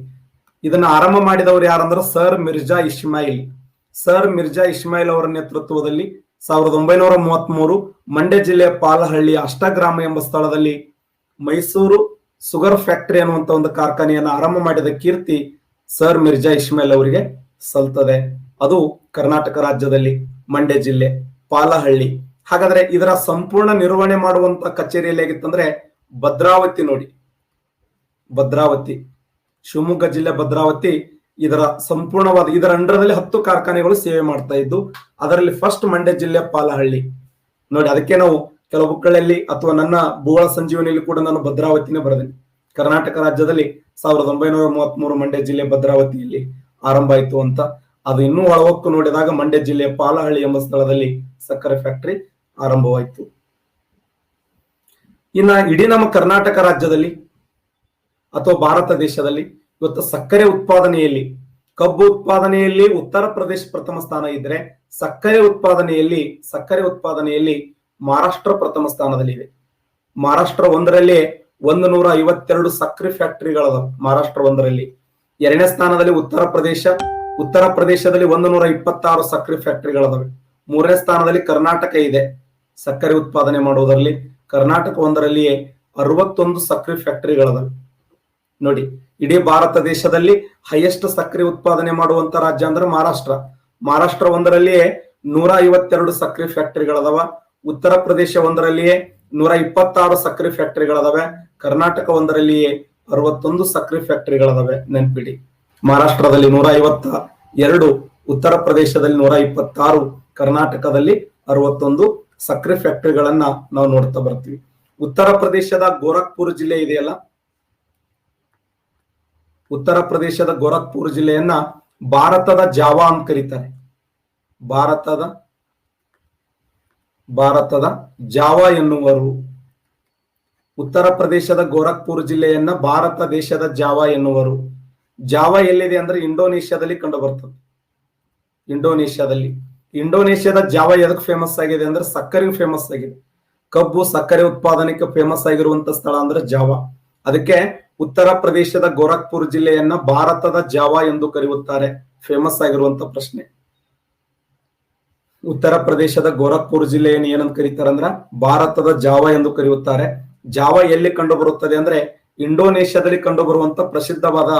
ಇದನ್ನ ಆರಂಭ ಮಾಡಿದವರು ಯಾರಂದ್ರ ಸರ್ ಮಿರ್ಜಾ ಇಸ್ಮಾಯಿಲ್ ಅವರ ನೇತೃತ್ವದಲ್ಲಿ 1933 ಮಂಡ್ಯ ಜಿಲ್ಲೆಯ ಪಾಲಹಳ್ಳಿ ಅಷ್ಟಗ್ರಾಮ ಎಂಬ ಸ್ಥಳದಲ್ಲಿ ಮೈಸೂರು ಶುಗರ್ ಫ್ಯಾಕ್ಟರಿ ಅನ್ನುವಂತ ಒಂದು ಕಾರ್ಖಾನೆಯನ್ನು ಆರಂಭ ಮಾಡಿದ ಕೀರ್ತಿ ಸರ್ ಮಿರ್ಜಾ ಇಸ್ಮಾಯಿಲ್ ಅವರಿಗೆ ಸಲ್ತದೆ. ಅದು ಕರ್ನಾಟಕ ರಾಜ್ಯದಲ್ಲಿ ಮಂಡ್ಯ ಜಿಲ್ಲೆ ಪಾಲಹಳ್ಳಿ. ಹಾಗಾದ್ರೆ ಇದರ ಸಂಪೂರ್ಣ ನಿರ್ವಹಣೆ ಮಾಡುವಂತ ಕಚೇರಿಯಲ್ಲಿ ಹೇಗಿತ್ತಂದ್ರೆ ಭದ್ರಾವತಿ. ನೋಡಿ, ಭದ್ರಾವತಿ, ಶಿವಮೊಗ್ಗ ಜಿಲ್ಲೆ ಭದ್ರಾವತಿ. ಇದರ ಸಂಪೂರ್ಣವಾದ ಇದರ ಅಂಡರದಲ್ಲಿ 10 ಕಾರ್ಖಾನೆಗಳು ಸೇವೆ ಮಾಡ್ತಾ ಇದ್ದು, ಅದರಲ್ಲಿ ಫಸ್ಟ್ ಮಂಡ್ಯ ಜಿಲ್ಲೆ ಪಾಲಹಳ್ಳಿ. ನೋಡಿ, ಅದಕ್ಕೆ ನಾವು ಕೆಲವು ಬುಕ್ಗಳಲ್ಲಿ ಅಥವಾ ನನ್ನ ಭೂಗೋಳ ಸಂಜೀವನಿಯಲ್ಲಿ ಕೂಡ ನಾನು ಭದ್ರಾವತಿನೇ ಬರೆದೇನೆ. ಕರ್ನಾಟಕ ರಾಜ್ಯದಲ್ಲಿ 1933 ಮಂಡ್ಯ ಜಿಲ್ಲೆ ಭದ್ರಾವತಿಯಲ್ಲಿ ಆರಂಭ ಆಯಿತು ಅಂತ. ಅದು ಇನ್ನೂ ಒಳವೊಕ್ಕು ನೋಡಿದಾಗ ಮಂಡ್ಯ ಜಿಲ್ಲೆಯ ಪಾಲಹಳ್ಳಿ ಎಂಬ ಸ್ಥಳದಲ್ಲಿ ಸಕ್ಕರೆ ಫ್ಯಾಕ್ಟರಿ ಆರಂಭವಾಯಿತು. ಇನ್ನ ಇಡೀ ನಮ್ಮ ಕರ್ನಾಟಕ ರಾಜ್ಯದಲ್ಲಿ ಅಥವಾ ಭಾರತ ದೇಶದಲ್ಲಿ ಇವತ್ತು ಸಕ್ಕರೆ ಉತ್ಪಾದನೆಯಲ್ಲಿ, ಕಬ್ಬು ಉತ್ಪಾದನೆಯಲ್ಲಿ ಉತ್ತರ ಪ್ರದೇಶ ಪ್ರಥಮ ಸ್ಥಾನ ಇದ್ರೆ, ಸಕ್ಕರೆ ಉತ್ಪಾದನೆಯಲ್ಲಿ ಮಹಾರಾಷ್ಟ್ರ ಪ್ರಥಮ ಸ್ಥಾನದಲ್ಲಿದೆ. ಮಹಾರಾಷ್ಟ್ರ ಒಂದರಲ್ಲಿ 152 ಸಕ್ಕರೆ ಫ್ಯಾಕ್ಟರಿಗಳದ. ಮಹಾರಾಷ್ಟ್ರ ಒಂದರಲ್ಲಿ. ಎರಡನೇ ಸ್ಥಾನದಲ್ಲಿ ಉತ್ತರ ಪ್ರದೇಶದಲ್ಲಿ 126 ಸಕ್ಕರೆ ಫ್ಯಾಕ್ಟರಿಗಳದಾವೆ. ಮೂರನೇ ಸ್ಥಾನದಲ್ಲಿ ಕರ್ನಾಟಕ ಇದೆ ಸಕ್ಕರೆ ಉತ್ಪಾದನೆ ಮಾಡುವುದರಲ್ಲಿ. ಕರ್ನಾಟಕ ಒಂದರಲ್ಲಿಯೇ 61 ಸಕ್ಕರೆ ಫ್ಯಾಕ್ಟರಿಗಳದಾವೆ. ನೋಡಿ, ಇಡೀ ಭಾರತ ದೇಶದಲ್ಲಿ ಹೈಯೆಸ್ಟ್ ಸಕ್ಕರೆ ಉತ್ಪಾದನೆ ಮಾಡುವಂತ ರಾಜ್ಯ ಅಂದ್ರೆ ಮಹಾರಾಷ್ಟ್ರ ಒಂದರಲ್ಲಿಯೇ 152 ಸಕ್ಕರೆ ಫ್ಯಾಕ್ಟರಿಗಳದಾವ. ಉತ್ತರ ಪ್ರದೇಶ ಒಂದರಲ್ಲಿಯೇ 126 ಸಕ್ಕರೆ ಫ್ಯಾಕ್ಟರಿಗಳದಾವೆ. ಕರ್ನಾಟಕ ಒಂದರಲ್ಲಿಯೇ 61 ಸಕ್ಕರೆ ಫ್ಯಾಕ್ಟರಿಗಳದಾವೆ. ನೆನ್ಪಿಡಿ, ಮಹಾರಾಷ್ಟ್ರದಲ್ಲಿ 152, ಉತ್ತರ ಪ್ರದೇಶದಲ್ಲಿ 126, ಕರ್ನಾಟಕದಲ್ಲಿ 61 ಸಕ್ಕರೆ ಫ್ಯಾಕ್ಟರಿಗಳನ್ನ ನಾವು ನೋಡ್ತಾ ಬರ್ತೀವಿ. ಉತ್ತರ ಪ್ರದೇಶದ ಗೋರಖ್ಪುರ್ ಜಿಲ್ಲೆ ಇದೆಯಲ್ಲ, ಉತ್ತರ ಪ್ರದೇಶದ ಗೋರಖ್ಪುರ್ ಜಿಲ್ಲೆಯನ್ನ ಭಾರತದ ಜಾವಾ ಅಂತ ಕರೀತಾರೆ. ಭಾರತದ ಜಾವಾ ಎನ್ನುವರು. ಉತ್ತರ ಪ್ರದೇಶದ ಗೋರಖ್ಪುರ್ ಜಿಲ್ಲೆಯನ್ನ ಭಾರತ ದೇಶದ ಜಾವಾ ಎನ್ನುವರು. ಜಾವಾ ಎಲ್ಲಿದೆ ಅಂದ್ರೆ ಇಂಡೋನೇಷ್ಯಾದಲ್ಲಿ ಕಂಡು ಬರ್ತದೆ. ಇಂಡೋನೇಷ್ಯಾದ ಜಾವಾ ಎದಕ್ಕೆ ಫೇಮಸ್ ಆಗಿದೆ ಅಂದ್ರೆ ಸಕ್ಕರೆಗೆ ಫೇಮಸ್ ಆಗಿದೆ. ಕಬ್ಬು ಸಕ್ಕರೆ ಉತ್ಪಾದನೆಗೆ ಫೇಮಸ್ ಆಗಿರುವಂತ ಸ್ಥಳ ಅಂದ್ರೆ ಜಾವಾ. ಅದಕ್ಕೆ ಉತ್ತರ ಪ್ರದೇಶದ ಗೋರಖ್ಪುರ್ ಜಿಲ್ಲೆಯನ್ನ ಭಾರತದ ಜಾವಾ ಎಂದು ಕರೆಯುತ್ತಾರೆ. ಫೇಮಸ್ ಆಗಿರುವಂತ ಪ್ರಶ್ನೆ. ಉತ್ತರ ಪ್ರದೇಶದ ಗೋರಖ್ಪುರ್ ಜಿಲ್ಲೆಯನ್ನು ಏನಂತ ಕರೀತಾರೆ ಅಂದ್ರ ಭಾರತದ ಜಾವಾ ಎಂದು ಕರೆಯುತ್ತಾರೆ. ಜಾವಾ ಎಲ್ಲಿ ಕಂಡು ಬರುತ್ತದೆ ಅಂದ್ರೆ ಇಂಡೋನೇಷ್ಯಾದಲ್ಲಿ ಕಂಡು ಬರುವಂತ ಪ್ರಸಿದ್ಧವಾದ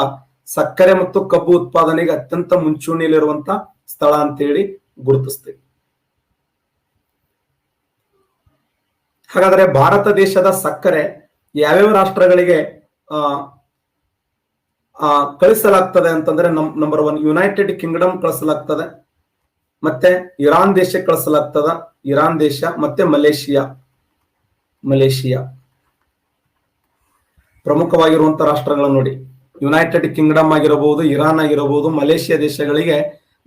ಸಕ್ಕರೆ ಮತ್ತು ಕಬ್ಬು ಉತ್ಪಾದನೆಗೆ ಅತ್ಯಂತ ಮುಂಚೂಣಿಯಲ್ಲಿರುವಂತ ಸ್ಥಳ ಅಂತೇಳಿ ಗುರುತಿಸ್ತೇವೆ. ಹಾಗಾದ್ರೆ ಭಾರತ ದೇಶದ ಸಕ್ಕರೆ ಯಾವ್ಯಾವ ರಾಷ್ಟ್ರಗಳಿಗೆ ಕಳಿಸಲಾಗ್ತದೆ ಅಂತಂದ್ರೆ ನಂಬರ್ 1 ಯುನೈಟೆಡ್ ಕಿಂಗ್ಡಮ್ ಕಳಿಸಲಾಗ್ತದೆ, ಮತ್ತೆ ಇರಾನ್ ದೇಶಕ್ಕೆ ಕಳಿಸಲಾಗ್ತದ. ಇರಾನ್ ದೇಶ ಮತ್ತೆ ಮಲೇಷಿಯಾ ಪ್ರಮುಖವಾಗಿರುವಂತಹ ರಾಷ್ಟ್ರಗಳನ್ನು ನೋಡಿ. ಯುನೈಟೆಡ್ ಕಿಂಗ್ಡಮ್ ಆಗಿರಬಹುದು, ಇರಾನ್ ಆಗಿರಬಹುದು, ಮಲೇಷಿಯಾ ದೇಶಗಳಿಗೆ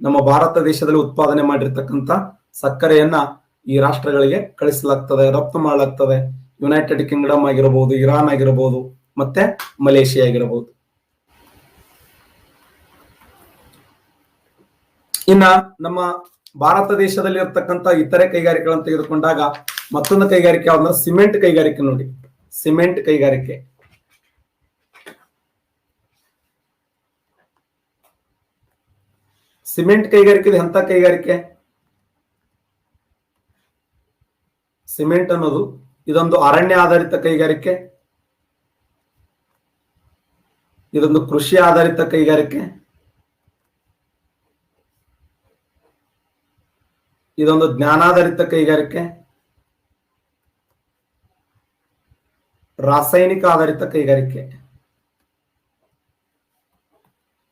ನಮ್ಮ ಭಾರತ ದೇಶದಲ್ಲಿ ಉತ್ಪಾದನೆ ಮಾಡಿರ್ತಕ್ಕಂಥ ಸಕ್ಕರೆಯನ್ನ ಈ ರಾಷ್ಟ್ರಗಳಿಗೆ ಕಳಿಸಲಾಗ್ತದೆ, ರಫ್ತು ಮಾಡಲಾಗ್ತದೆ. ಯುನೈಟೆಡ್ ಕಿಂಗ್ಡಮ್ ಆಗಿರಬಹುದು, ಇರಾನ್ ಆಗಿರಬಹುದು, ಮತ್ತೆ ಮಲೇಷಿಯಾ ಆಗಿರಬಹುದು. ಇನ್ನ ನಮ್ಮ ಭಾರತ ದೇಶದಲ್ಲಿ ಇರ್ತಕ್ಕಂಥ ಇತರೆ ಕೈಗಾರಿಕೆಗಳನ್ನು ತೆಗೆದುಕೊಂಡಾಗ ಮತ್ತೊಂದು ಕೈಗಾರಿಕೆ ಯಾವ್ದಂದ್ರೆ ಸಿಮೆಂಟ್ ಕೈಗಾರಿಕೆ. ನೋಡಿ, ಸಿಮೆಂಟ್ ಕೈಗಾರಿಕೆ ಎಂತ ಕೈಗಾರಿಕೆ? ಸಿಮೆಂಟ್ ಅನ್ನೋದು ಇದೊಂದು ಅರಣ್ಯ ಆಧಾರಿತ ಕೈಗಾರಿಕೆ, ಇದೊಂದು ಕೃಷಿ ಆಧಾರಿತ ಕೈಗಾರಿಕೆ, ಇದೊಂದು ಜ್ಞಾನಾಧಾರಿತ ಕೈಗಾರಿಕೆ, ರಾಸಾಯನಿಕ ಆಧಾರಿತ ಕೈಗಾರಿಕೆ.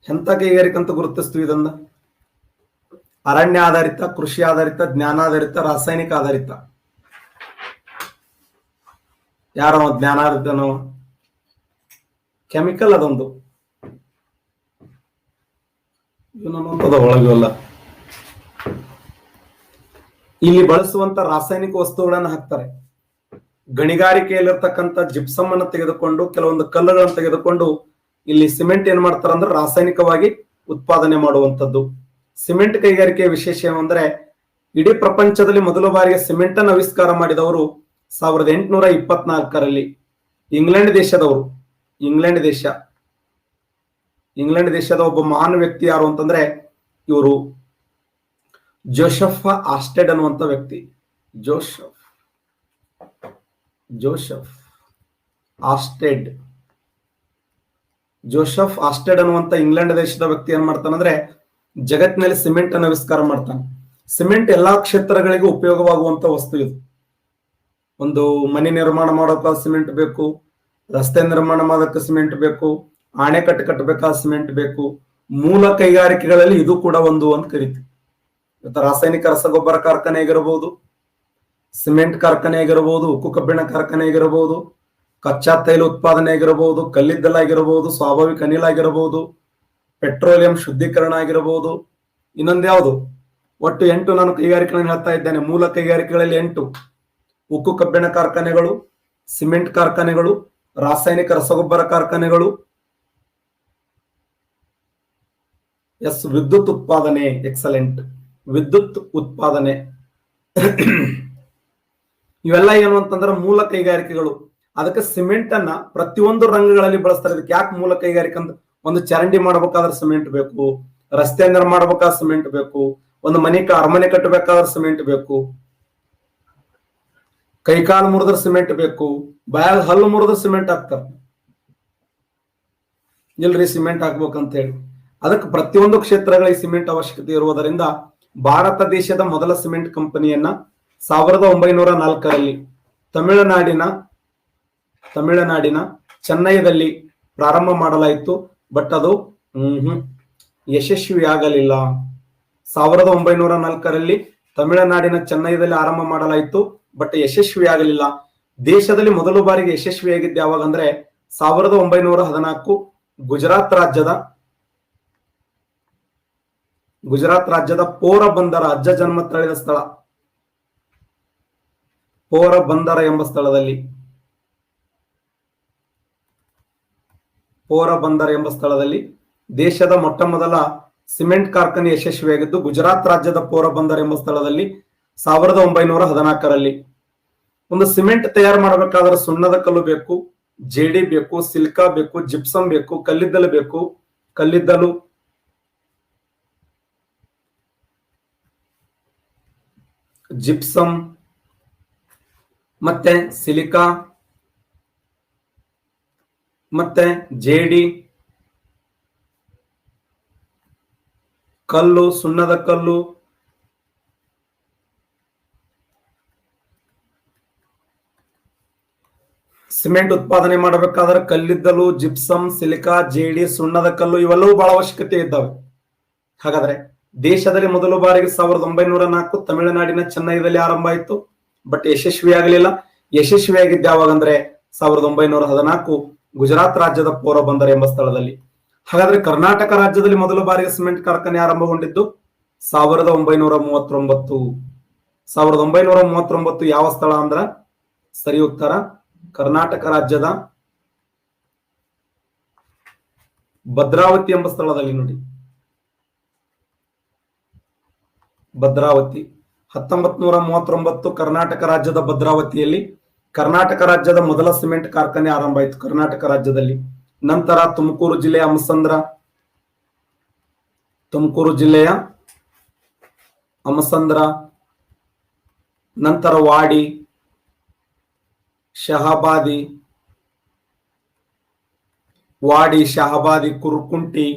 ಎಂತ ಕೈಗಾರಿಕೆ ಅಂತ ಗುರುತಿಸ್ತೀವಿ ಇದನ್ನ? ಅರಣ್ಯ ಆಧಾರಿತ, ಕೃಷಿ ಆಧಾರಿತ, ಜ್ಞಾನಾಧಾರಿತ, ರಾಸಾಯನಿಕ ಆಧಾರಿತ. ಯಾರೋ ಜ್ಞಾನಾಧಾರಿತನೋ? ಕೆಮಿಕಲ್ ಅದೊಂದು ಒಳಗಲ್ಲ. ಇಲ್ಲಿ ಬಳಸುವಂತ ರಾಸಾಯನಿಕ ವಸ್ತುಗಳನ್ನು ಹಾಕ್ತಾರೆ. ಗಣಿಗಾರಿಕೆಯಲ್ಲಿರ್ತಕ್ಕಂಥ ಜಿಪ್ಸಮ್ ಅನ್ನು ತೆಗೆದುಕೊಂಡು, ಕೆಲವೊಂದು ಕಲ್ಲುಗಳನ್ನು ತೆಗೆದುಕೊಂಡು ಇಲ್ಲಿ ಸಿಮೆಂಟ್ ಏನ್ ಮಾಡ್ತಾರೆ ಅಂದ್ರೆ ರಾಸಾಯನಿಕವಾಗಿ ಉತ್ಪಾದನೆ ಮಾಡುವಂತದ್ದು. ಸಿಮೆಂಟ್ ಕೈಗಾರಿಕೆಯ ವಿಶೇಷ ಏನಂದ್ರೆ, ಇಡೀ ಪ್ರಪಂಚದಲ್ಲಿ ಮೊದಲ ಬಾರಿಗೆ ಸಿಮೆಂಟ್ ಅನ್ನು ಆವಿಷ್ಕಾರ ಮಾಡಿದವರು 1824ರಲ್ಲಿ ಇಂಗ್ಲೆಂಡ್ ದೇಶದವರು. ಇಂಗ್ಲೆಂಡ್ ದೇಶದ ಒಬ್ಬ ಮಹಾನ್ ವ್ಯಕ್ತಿ ಯಾರು ಅಂತಂದ್ರೆ ಇವರು ಜೋಸೆಫ್ ಆಸ್ಟೆಡ್ ಅನ್ನುವಂತ ವ್ಯಕ್ತಿ. ಜೋಸೆಫ್ ಆಸ್ಟೆಡ್ ಅನ್ನುವಂತ ಇಂಗ್ಲೆಂಡ್ ದೇಶದ ವ್ಯಕ್ತಿ ಏನ್ ಮಾಡ್ತಾನಂದ್ರೆ ಜಗತ್ತಿನಲ್ಲಿ ಸಿಮೆಂಟ್ ಅನ್ನು ಆವಿಷ್ಕಾರ ಮಾಡ್ತಾನೆ. ಸಿಮೆಂಟ್ ಎಲ್ಲಾ ಕ್ಷೇತ್ರಗಳಿಗೂ ಉಪಯೋಗವಾಗುವಂತ ವಸ್ತು ಇದು. ಒಂದು ಮನೆ ನಿರ್ಮಾಣ ಮಾಡೋಕೆ ಸಿಮೆಂಟ್ ಬೇಕು, ರಸ್ತೆ ನಿರ್ಮಾಣ ಮಾಡೋಕೆ ಸಿಮೆಂಟ್ ಬೇಕು, ಅಣೆಕಟ್ಟು ಕಟ್ಟಬೇಕಾದ ಸಿಮೆಂಟ್ ಬೇಕು. ಮೂಲ ಕೈಗಾರಿಕೆಗಳಲ್ಲಿ ಇದು ಕೂಡ ಒಂದು ಅಂತ ಕರಿತೀವಿ. ಇವತ್ತು ರಾಸಾಯನಿಕ ರಸಗೊಬ್ಬರ ಕಾರ್ಖಾನೆ ಆಗಿರಬಹುದು, ಸಿಮೆಂಟ್ ಕಾರ್ಖಾನೆ ಆಗಿರಬಹುದು, ಉಕ್ಕು ಕಬ್ಬಿಣ ಕಾರ್ಖಾನೆ ಆಗಿರಬಹುದು, ಕಚ್ಚಾ ತೈಲ ಉತ್ಪಾದನೆ ಆಗಿರಬಹುದು, ಕಲ್ಲಿದ್ದಲ ಆಗಿರಬಹುದು, ಸ್ವಾಭಾವಿಕ ಅನಿಲ ಆಗಿರಬಹುದು, ಪೆಟ್ರೋಲಿಯಂ ಶುದ್ಧೀಕರಣ ಆಗಿರಬಹುದು. ಇನ್ನೊಂದು ಯಾವುದು? ಒಟ್ಟು 8 ನಾನು ಕೈಗಾರಿಕೆಗಳನ್ನು ಹೇಳ್ತಾ ಇದ್ದೇನೆ. ಮೂಲ ಕೈಗಾರಿಕೆಗಳಲ್ಲಿ 8: ಉಕ್ಕು ಕಬ್ಬಿಣ ಕಾರ್ಖಾನೆಗಳು, ಸಿಮೆಂಟ್ ಕಾರ್ಖಾನೆಗಳು, ರಾಸಾಯನಿಕ ರಸಗೊಬ್ಬರ ಕಾರ್ಖಾನೆಗಳು, ವಿದ್ಯುತ್ ಉತ್ಪಾದನೆ. ಎಕ್ಸಲೆಂಟ್. ವಿದ್ಯುತ್ ಉತ್ಪಾದನೆ ಇವೆಲ್ಲ ಏನು ಅಂತಂದ್ರೆ ಮೂಲ ಕೈಗಾರಿಕೆಗಳು. ಅದಕ್ಕೆ ಸಿಮೆಂಟ್ ಅನ್ನ ಪ್ರತಿಯೊಂದು ರಂಗಗಳಲ್ಲಿ ಬಳಸ್ತಾರೆ. ಇದಕ್ಕೆ ಯಾಕೆ ಮೂಲ ಕೈಗಾರಿಕೆ ಅಂತ? ಒಂದು ಚರಂಡಿ ಮಾಡ್ಬೇಕಾದ್ರೆ ಸಿಮೆಂಟ್ ಬೇಕು, ರಸ್ತೆ ನಿರ್ಮಾಣ ಮಾಡ್ಬೇಕಾದ್ರೆ ಸಿಮೆಂಟ್ ಬೇಕು, ಒಂದು ಅರಮನೆ ಕಟ್ಟಬೇಕಾದ್ರೆ ಸಿಮೆಂಟ್ ಬೇಕು, ಕೈಕಾಲು ಮುರಿದ್ರೆ ಸಿಮೆಂಟ್ ಬೇಕು, ಬಾಯಾಗ ಹಲ್ಲು ಮುರಿದ್ರೆ ಸಿಮೆಂಟ್ ಹಾಕ್ತಾರೆ. ಇಲ್ರಿ ಸಿಮೆಂಟ್ ಹಾಕ್ಬೇಕಂತ ಹೇಳಿ. ಅದಕ್ಕೆ ಪ್ರತಿಯೊಂದು ಕ್ಷೇತ್ರಗಳಿಗೆ ಸಿಮೆಂಟ್ ಅವಶ್ಯಕತೆ ಇರುವುದರಿಂದ ಭಾರತ ದೇಶದ ಮೊದಲ ಸಿಮೆಂಟ್ ಕಂಪನಿಯನ್ನ 1904ರಲ್ಲಿ ತಮಿಳುನಾಡಿನ ಚೆನ್ನೈದಲ್ಲಿ ಪ್ರಾರಂಭ ಮಾಡಲಾಯಿತು. ಬಟ್ ಅದು ಯಶಸ್ವಿ ಆಗಲಿಲ್ಲ. 1904ರಲ್ಲಿ ತಮಿಳುನಾಡಿನ ಚೆನ್ನೈದಲ್ಲಿ ಆರಂಭ ಮಾಡಲಾಯಿತು, ಬಟ್ ಯಶಸ್ವಿ ಆಗಲಿಲ್ಲ. ದೇಶದಲ್ಲಿ ಮೊದಲ ಬಾರಿಗೆ ಯಶಸ್ವಿಯಾಗಿದ್ದು ಯಾವಾಗ ಅಂದ್ರೆ 1914 ಗುಜರಾತ್ ರಾಜ್ಯದ ಪೋರಬಂದರ, ಅಜ್ಜ ಜನ್ಮ ತಳೆದ ಸ್ಥಳ ಪೋರಬಂದರ ಎಂಬ ಸ್ಥಳದಲ್ಲಿ ದೇಶದ ಮೊಟ್ಟ ಮೊದಲ ಸಿಮೆಂಟ್ ಕಾರ್ಖಾನೆ ಯಶಸ್ವಿಯಾಗಿದ್ದು ಗುಜರಾತ್ ರಾಜ್ಯದ ಪೋರಬಂದರ್ ಎಂಬ ಸ್ಥಳದಲ್ಲಿ 1914ರಲ್ಲಿ. ಒಂದು ಸಿಮೆಂಟ್ ತಯಾರು ಮಾಡಬೇಕಾದ್ರೆ ಸುಣ್ಣದ ಕಲ್ಲು ಬೇಕು, ಜೇಡಿ ಬೇಕು, ಸಿಲ್ಕಾ ಬೇಕು, ಜಿಪ್ಸಮ್ ಬೇಕು, ಕಲ್ಲಿದ್ದಲು ಬೇಕು. ಜಿಪ್ಸಮ್ ಮತ್ತೆ ಸಿಲಿಕಾ ಮತ್ತೆ ಜೇಡಿ, ಕಲ್ಲು, ಸುಣ್ಣದ ಕಲ್ಲು, ಸಿಮೆಂಟ್ ಉತ್ಪಾದನೆ ಮಾಡಬೇಕಾದ್ರೆ ಕಲ್ಲಿದ್ದಲು, ಜಿಪ್ಸಮ್, ಸಿಲಿಕಾ, ಜೇಡಿ, ಸುಣ್ಣದ ಕಲ್ಲು ಇವೆಲ್ಲವೂ ಬಹಳ ಅವಶ್ಯಕತೆ ಇದ್ದಾವೆ. ಹಾಗಾದ್ರೆ ದೇಶದಲ್ಲಿ ಮೊದಲ ಬಾರಿಗೆ 1904 ತಮಿಳುನಾಡಿನ ಚೆನ್ನೈದಲ್ಲಿ ಆರಂಭ ಆಯಿತು, ಬಟ್ ಯಶಸ್ವಿಯಾಗಲಿಲ್ಲ. ಯಶಸ್ವಿಯಾಗಿದ್ದ ಯಾವಾಗ ಅಂದ್ರೆ 1914 ಗುಜರಾತ್ ರಾಜ್ಯದ ಪೋರಬಂದರ್ ಎಂಬ ಸ್ಥಳದಲ್ಲಿ. ಹಾಗಾದ್ರೆ ಕರ್ನಾಟಕ ರಾಜ್ಯದಲ್ಲಿ ಮೊದಲ ಬಾರಿಗೆ ಸಿಮೆಂಟ್ ಕಾರ್ಖಾನೆ ಆರಂಭಗೊಂಡಿದ್ದು 1939. 1939 ಯಾವ ಸ್ಥಳ ಅಂದ್ರ ಸರಿ ಉತ್ತರ ಕರ್ನಾಟಕ ರಾಜ್ಯದ ಭದ್ರಾವತಿ ಎಂಬ ಸ್ಥಳದಲ್ಲಿ. ನೋಡಿ, ಭದ್ರಾವತಿ 1939 ಕರ್ನಾಟಕ ರಾಜ್ಯದ ಭದ್ರಾವತಿಯಲ್ಲಿ ಕರ್ನಾಟಕ ರಾಜ್ಯದ ಮೊದಲ ಸಿಮೆಂಟ್ ಕಾರ್ಖಾನೆ ಆರಂಭ ಆಯಿತು ಕರ್ನಾಟಕ ರಾಜ್ಯದಲ್ಲಿ. ನಂತರ ತುಮಕೂರು ಜಿಲ್ಲೆಯ ಅಮಸಂದ್ರ, ನಂತರ ವಾಡಿ, ಶಹಾಬಾದಿ, ಕುರುಕುಂಟಿ,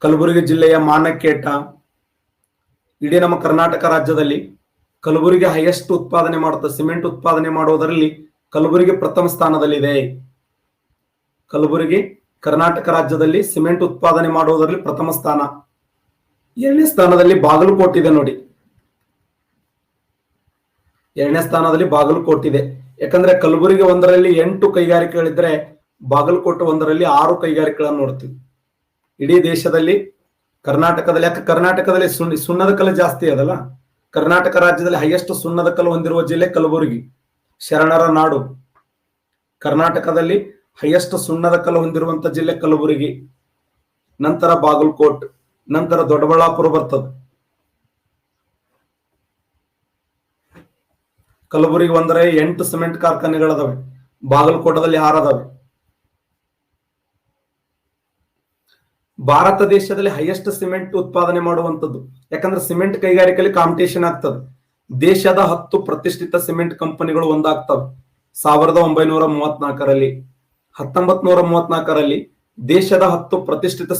ಕಲಬುರಗಿ ಜಿಲ್ಲೆಯ ಮಾನಕೇಟ. ಇಡೀ ನಮ್ಮ ಕರ್ನಾಟಕ ರಾಜ್ಯದಲ್ಲಿ ಕಲಬುರಗಿ ಹೈಯೆಸ್ಟ್ ಉತ್ಪಾದನೆ ಮಾಡುತ್ತೆ. ಸಿಮೆಂಟ್ ಉತ್ಪಾದನೆ ಮಾಡುವುದರಲ್ಲಿ ಕಲಬುರಗಿ ಪ್ರಥಮ ಸ್ಥಾನದಲ್ಲಿದೆ. ಕಲಬುರಗಿ ಕರ್ನಾಟಕ ರಾಜ್ಯದಲ್ಲಿ ಸಿಮೆಂಟ್ ಉತ್ಪಾದನೆ ಮಾಡುವುದರಲ್ಲಿ ಪ್ರಥಮ ಸ್ಥಾನ. ಎರಡನೇ ಸ್ಥಾನದಲ್ಲಿ ಬಾಗಲಕೋಟೆ ಇದೆ ನೋಡಿ. ಎರಡನೇ ಸ್ಥಾನದಲ್ಲಿ ಬಾಗಲಕೋಟೆ ಇದೆ. ಯಾಕಂದ್ರೆ ಕಲಬುರಗಿ ಒಂದರಲ್ಲಿ 8 ಕೈಗಾರಿಕೆಗಳಿದ್ರೆ ಬಾಗಲಕೋಟೆ ಒಂದರಲ್ಲಿ 6 ಕೈಗಾರಿಕೆಗಳನ್ನು ನೋಡ್ತೀವಿ. ಇಡೀ ದೇಶದಲ್ಲಿ ಕರ್ನಾಟಕದಲ್ಲಿ, ಯಾಕೆ ಕರ್ನಾಟಕದಲ್ಲಿ ಸುಣ್ಣದ ಕಲ್ಲು ಜಾಸ್ತಿ ಅದಲ್ಲ, ಕರ್ನಾಟಕ ರಾಜ್ಯದಲ್ಲಿ ಹೈಯೆಸ್ಟ್ ಸುಣ್ಣದ ಕಲ್ಲು ಹೊಂದಿರುವ ಜಿಲ್ಲೆ ಕಲಬುರಗಿ, ಶರಣರ ನಾಡು. ಕರ್ನಾಟಕದಲ್ಲಿ ಹೈಯೆಸ್ಟ್ ಸುಣ್ಣದ ಕಲ್ಲು ಹೊಂದಿರುವಂತ ಜಿಲ್ಲೆ ಕಲಬುರಗಿ, ನಂತರ ಬಾಗಲಕೋಟ್, ನಂತರ ದೊಡ್ಡಬಳ್ಳಾಪುರ ಬರ್ತದೆ. ಕಲಬುರಗಿ ಒಂದರೆ 8 ಸಿಮೆಂಟ್ ಕಾರ್ಖಾನೆಗಳದಾವೆ, ಬಾಗಲಕೋಟದಲ್ಲಿ 6 ಅದಾವೆ. ಭಾರತ ದೇಶದಲ್ಲಿ ಹೈಯೆಸ್ಟ್ ಸಿಮೆಂಟ್ ಉತ್ಪಾದನೆ ಮಾಡುವಂತದ್ದು, ಯಾಕಂದ್ರೆ ಸಿಮೆಂಟ್ ಕೈಗಾರಿಕೆಯಲ್ಲಿ ಕಾಂಪಿಟೇಷನ್ ಆಗ್ತದೆ. ದೇಶದ 10 ಪ್ರತಿಷ್ಠಿತ ಸಿಮೆಂಟ್ ಕಂಪನಿಗಳು ಒಂದಾಗ್ತವೆ 1934ರಲ್ಲಿ. 1934ರಲ್ಲಿ ದೇಶದ 10 ಪ್ರತಿಷ್ಠಿತ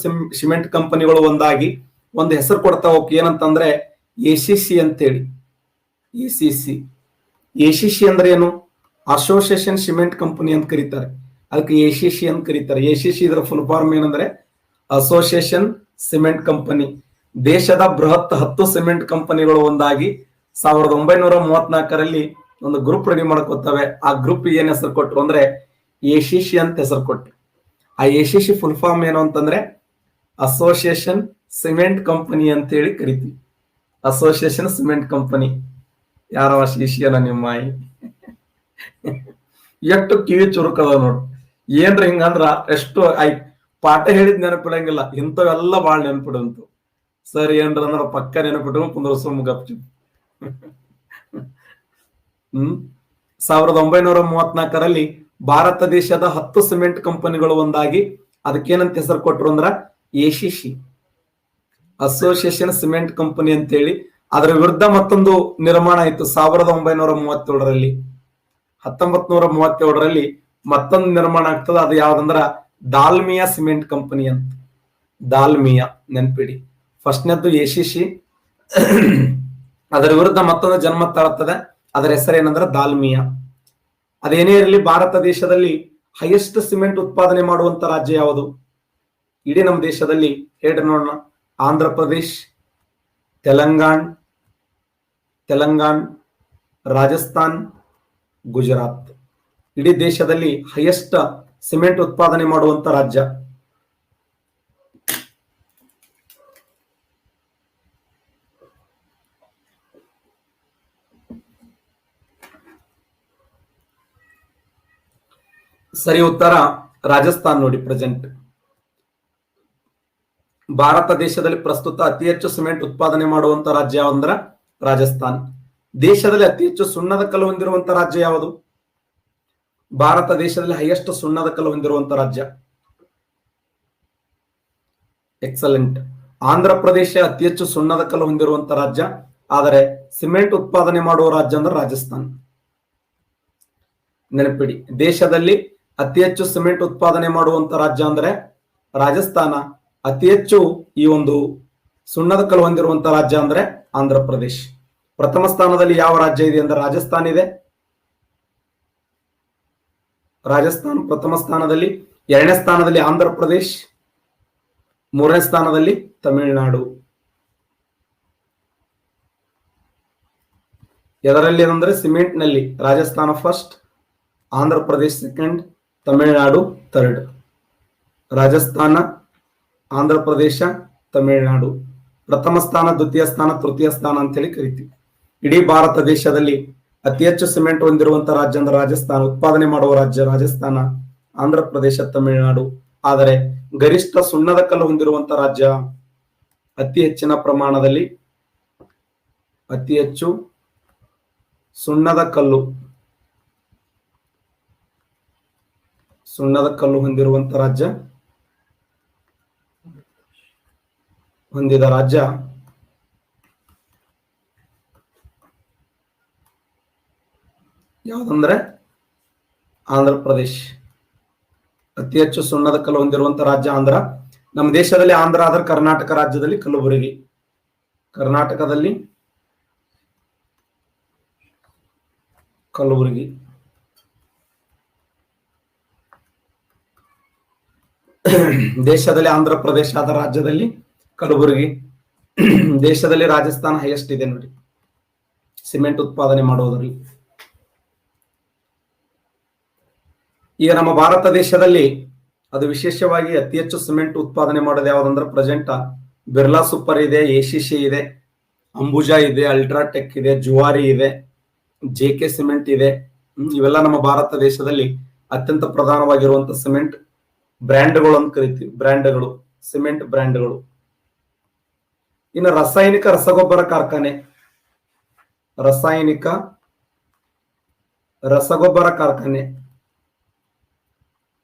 ಸಿಮೆಂಟ್ ಕಂಪನಿಗಳು ಒಂದಾಗಿ ಒಂದು ಹೆಸರು ಕೊಡ್ತಾವ, ಏನಂತಂದ್ರೆ ACC ಅಂತೇಳಿ. ACC ಅಂದ್ರೆ ಏನು? ಅಸೋಸಿಯೇಷನ್ ಸಿಮೆಂಟ್ ಕಂಪನಿ ಅಂತ ಕರೀತಾರೆ, ಅದಕ್ಕೆ ACC ಅಂತ ಕರೀತಾರೆ. ACC ಇದರ ಫುಲ್ ಫಾರ್ಮ್ ಏನಂದ್ರೆ ಅಸೋಸಿಯೇಷನ್ ಸಿಮೆಂಟ್ ಕಂಪನಿ. ದೇಶದ ಬೃಹತ್ 10 ಸಿಮೆಂಟ್ ಕಂಪನಿಗಳು ಒಂದಾಗಿ 1934ರಲ್ಲಿ ಒಂದು ಗ್ರೂಪ್ ರೆಡಿ ಮಾಡ್ಕೋತವೆ. ಆ ಗ್ರೂಪ್ ಏನ್ ಹೆಸರು ಕೊಟ್ರು ಅಂದ್ರೆ ACC ಅಂತ ಹೆಸರು ಕೊಟ್ರು. ಆ ACC ಫುಲ್ ಫಾರ್ಮ್ ಏನು ಅಂತಂದ್ರೆ ಅಸೋಸಿಯೇಷನ್ ಸಿಮೆಂಟ್ ಕಂಪನಿ ಅಂತ ಹೇಳಿ ಕರಿತೀವಿ. Association cement company. ಯಾರವ ಶಿಷ್ಯನ ನಿಮ್ಮಾಯಿ ಎಷ್ಟು ಕಿವಿ ಚುರುಕದ ನೋಡು. ಏನ್ರ ಹಿಂಗಂದ್ರ ಎಷ್ಟು ಪಾಠ ಹೇಳಿದ್ ನೆನಪಿಡಂಗಿಲ್ಲ, ಇಂಥವೆಲ್ಲ ಬಾಳ್ ನೆನಪಿಡಂತು. ಸರ್ ಏನ್ರ ಅಂದ್ರ ಪಕ್ಕ ನೆನಪಿಟ್ಟು ಕುಂದ್ರಸು ಮುಗಪ್ಚು. 1934ರಲ್ಲಿ ಭಾರತ ದೇಶದ 10 ಸಿಮೆಂಟ್ ಕಂಪನಿಗಳು ಒಂದಾಗಿ ಅದಕ್ಕೇನಂತ ಹೆಸರು ಕೊಟ್ರು ಅಂದ್ರ ACC, ಅಸೋಸಿಯೇಷನ್ ಸಿಮೆಂಟ್ ಕಂಪನಿ ಅಂತೇಳಿ. ಅದರ ವಿರುದ್ಧ ಮತ್ತೊಂದು ನಿರ್ಮಾಣ ಆಯಿತು 1937ರಲ್ಲಿ. 1937ರಲ್ಲಿ ಮತ್ತೊಂದು ನಿರ್ಮಾಣ ಆಗ್ತದೆ. ಅದು ಯಾವ್ದಂದ್ರ ದಾಲ್ಮಿಯಾ ಸಿಮೆಂಟ್ ಕಂಪನಿ ಅಂತ. ದಾಲ್ಮಿಯಾ ನೆನ್ಪಿಡಿ. ಫಸ್ಟ್ನೇದ್ದು ACC, ಅದರ ವಿರುದ್ಧ ಮತ್ತೊಂದು ಜನ್ಮ ತಾಳುತ್ತದೆ, ಅದರ ಹೆಸರೇನಂದ್ರೆ ದಾಲ್ಮಿಯಾ. ಅದೇನೇ ಇರಲಿ, ಭಾರತ ದೇಶದಲ್ಲಿ ಹೈಯೆಸ್ಟ್ ಸಿಮೆಂಟ್ ಉತ್ಪಾದನೆ ಮಾಡುವಂತ ರಾಜ್ಯ ಯಾವುದು ಇಡೀ ನಮ್ಮ ದೇಶದಲ್ಲಿ? ಹೇಳಿ ನೋಡೋಣ. ಆಂಧ್ರ ಪ್ರದೇಶ್, ತೆಲಂಗಾಣ, ರಾಜಸ್ಥಾನ್, ಗುಜರಾತ್. ಇಡೀ ದೇಶದಲ್ಲಿ ಹೈಯೆಸ್ಟ್ ಸಿಮೆಂಟ್ ಉತ್ಪಾದನೆ ಮಾಡುವಂತ ರಾಜ್ಯ. ಸರಿ ಉತ್ತರ ರಾಜಸ್ಥಾನ್ ನೋಡಿ. ಪ್ರೆಸೆಂಟ್ ಭಾರತ ದೇಶದಲ್ಲಿ ಪ್ರಸ್ತುತ ಅತಿ ಹೆಚ್ಚು ಸಿಮೆಂಟ್ ಉತ್ಪಾದನೆ ಮಾಡುವಂತ ರಾಜ್ಯ ಯಾವಂದ್ರ ರಾಜಸ್ಥಾನ್. ದೇಶದಲ್ಲಿ ಅತಿ ಹೆಚ್ಚು ಸುಣ್ಣದ ಕಲ್ಲು ಹೊಂದಿರುವಂತ ರಾಜ್ಯ ಯಾವುದು? ಭಾರತ ದೇಶದಲ್ಲಿ ಹೈಯೆಸ್ಟ್ ಸುಣ್ಣದ ಕಲ್ಲು ಹೊಂದಿರುವಂತ ರಾಜ್ಯ. ಎಕ್ಸಲೆಂಟ್. ಆಂಧ್ರ ಪ್ರದೇಶ ಅತಿ ಹೆಚ್ಚು ಸುಣ್ಣದ ಕಲ್ಲು ಹೊಂದಿರುವಂತ ರಾಜ್ಯ, ಆದರೆ ಸಿಮೆಂಟ್ ಉತ್ಪಾದನೆ ಮಾಡುವ ರಾಜ್ಯ ಅಂದ್ರೆ ರಾಜಸ್ಥಾನ್. ನೆನಪಿಡಿ, ದೇಶದಲ್ಲಿ ಅತಿ ಹೆಚ್ಚು ಸಿಮೆಂಟ್ ಉತ್ಪಾದನೆ ಮಾಡುವಂತ ರಾಜ್ಯ ಅಂದ್ರೆ ರಾಜಸ್ಥಾನ. ಅತಿ ಹೆಚ್ಚು ಈ ಒಂದು ಸುಣ್ಣದ ಕಲ್ಲು ಹೊಂದಿರುವಂತ ರಾಜ್ಯ ಅಂದ್ರೆ ಆಂಧ್ರ ಪ್ರದೇಶ್. ಪ್ರಥಮ ಸ್ಥಾನದಲ್ಲಿ ಯಾವ ರಾಜ್ಯ ಇದೆ ಅಂದ್ರೆ ರಾಜಸ್ಥಾನ್ ಇದೆ. ರಾಜಸ್ಥಾನ್ ಪ್ರಥಮ ಸ್ಥಾನದಲ್ಲಿ, ಎರಡನೇ ಸ್ಥಾನದಲ್ಲಿ ಆಂಧ್ರ ಪ್ರದೇಶ್, ಮೂರನೇ ಸ್ಥಾನದಲ್ಲಿ ತಮಿಳುನಾಡು. ಎದರಲ್ಲಿ ಅಂದ್ರೆ ಸಿಮೆಂಟ್ ನಲ್ಲಿ Rajasthan first, Andhra Pradesh second, Tamil Nadu third. Rajasthan, Andhra Pradesh, Tamil Nadu ಪ್ರಥಮ ಸ್ಥಾನ, ದ್ವಿತೀಯ ಸ್ಥಾನ, ತೃತೀಯ ಸ್ಥಾನ ಅಂತ ಹೇಳಿ ಕರಿತೀವಿ. ಇಡೀ ಭಾರತ ದೇಶದಲ್ಲಿ ಅತಿ ಹೆಚ್ಚು ಸಿಮೆಂಟ್ ಹೊಂದಿರುವಂತಹ ರಾಜ್ಯ ಅಂದ್ರೆ ರಾಜಸ್ಥಾನ. ಉತ್ಪಾದನೆ ಮಾಡುವ ರಾಜ್ಯ ರಾಜಸ್ಥಾನ, ಆಂಧ್ರ ಪ್ರದೇಶ, ತಮಿಳುನಾಡು. ಆದರೆ ಗರಿಷ್ಠ ಸುಣ್ಣದ ಕಲ್ಲು ಹೊಂದಿರುವಂತ ರಾಜ್ಯ, ಅತಿ ಹೆಚ್ಚಿನ ಪ್ರಮಾಣದಲ್ಲಿ ಅತಿ ಹೆಚ್ಚು ಸುಣ್ಣದ ಕಲ್ಲು ಹೊಂದಿರುವಂತ ರಾಜ್ಯ, ಹೊಂದಿದ ರಾಜ್ಯ ಯಾವ್ದಂದ್ರೆ ಆಂಧ್ರ ಪ್ರದೇಶ್. ಅತಿ ಹೆಚ್ಚು ಸುಣ್ಣದ ಕಲ್ಲು ಹೊಂದಿರುವಂತ ರಾಜ್ಯ ಆಂಧ್ರ. ನಮ್ಮ ದೇಶದಲ್ಲಿ ಆಂಧ್ರ ಆದ್ರೆ ಕರ್ನಾಟಕ ರಾಜ್ಯದಲ್ಲಿ ಕಲಬುರಗಿ. ಕರ್ನಾಟಕದಲ್ಲಿ ಕಲಬುರಗಿ. ದೇಶದಲ್ಲಿ ಆಂಧ್ರ ಪ್ರದೇಶ ಆದ ರಾಜ್ಯದಲ್ಲಿ ಕಲಬುರಗಿ. ದೇಶದಲ್ಲಿ ರಾಜಸ್ಥಾನ ಹೈಯೆಸ್ಟ್ ಇದೆ ನೋಡಿ ಸಿಮೆಂಟ್ ಉತ್ಪಾದನೆ ಮಾಡೋದ್ರಲ್ಲಿ. ಈಗ ನಮ್ಮ ಭಾರತ ದೇಶದಲ್ಲಿ ಅದು ವಿಶೇಷವಾಗಿ ಅತಿ ಹೆಚ್ಚು ಸಿಮೆಂಟ್ ಉತ್ಪಾದನೆ ಮಾಡೋದು ಯಾವ್ದಂದ್ರೆ ಪ್ರೆಸೆಂಟ್ ಬಿರ್ಲಾ ಸೂಪರ್ ಇದೆ, ಎಸಿಸಿ ಇದೆ, ಅಂಬುಜಾ ಇದೆ, ಅಲ್ಟ್ರಾಟೆಕ್ ಇದೆ, ಜುವಾರಿ ಇದೆ, ಜೆಕೆ ಸಿಮೆಂಟ್ ಇದೆ. ಇವೆಲ್ಲ ನಮ್ಮ ಭಾರತ ದೇಶದಲ್ಲಿ ಅತ್ಯಂತ ಪ್ರಧಾನವಾಗಿರುವಂತಹ ಸಿಮೆಂಟ್ ಬ್ರ್ಯಾಂಡ್ಗಳು ಅಂತ ಕರಿತೀವಿ. ಬ್ರ್ಯಾಂಡ್ಗಳು, ಸಿಮೆಂಟ್ ಬ್ರ್ಯಾಂಡ್ಗಳು. ಇನ್ನು ರಾಸಾಯನಿಕ ರಸಗೊಬ್ಬರ ಕಾರ್ಖಾನೆ, ರಾಸಾಯನಿಕ ರಸಗೊಬ್ಬರ ಕಾರ್ಖಾನೆ,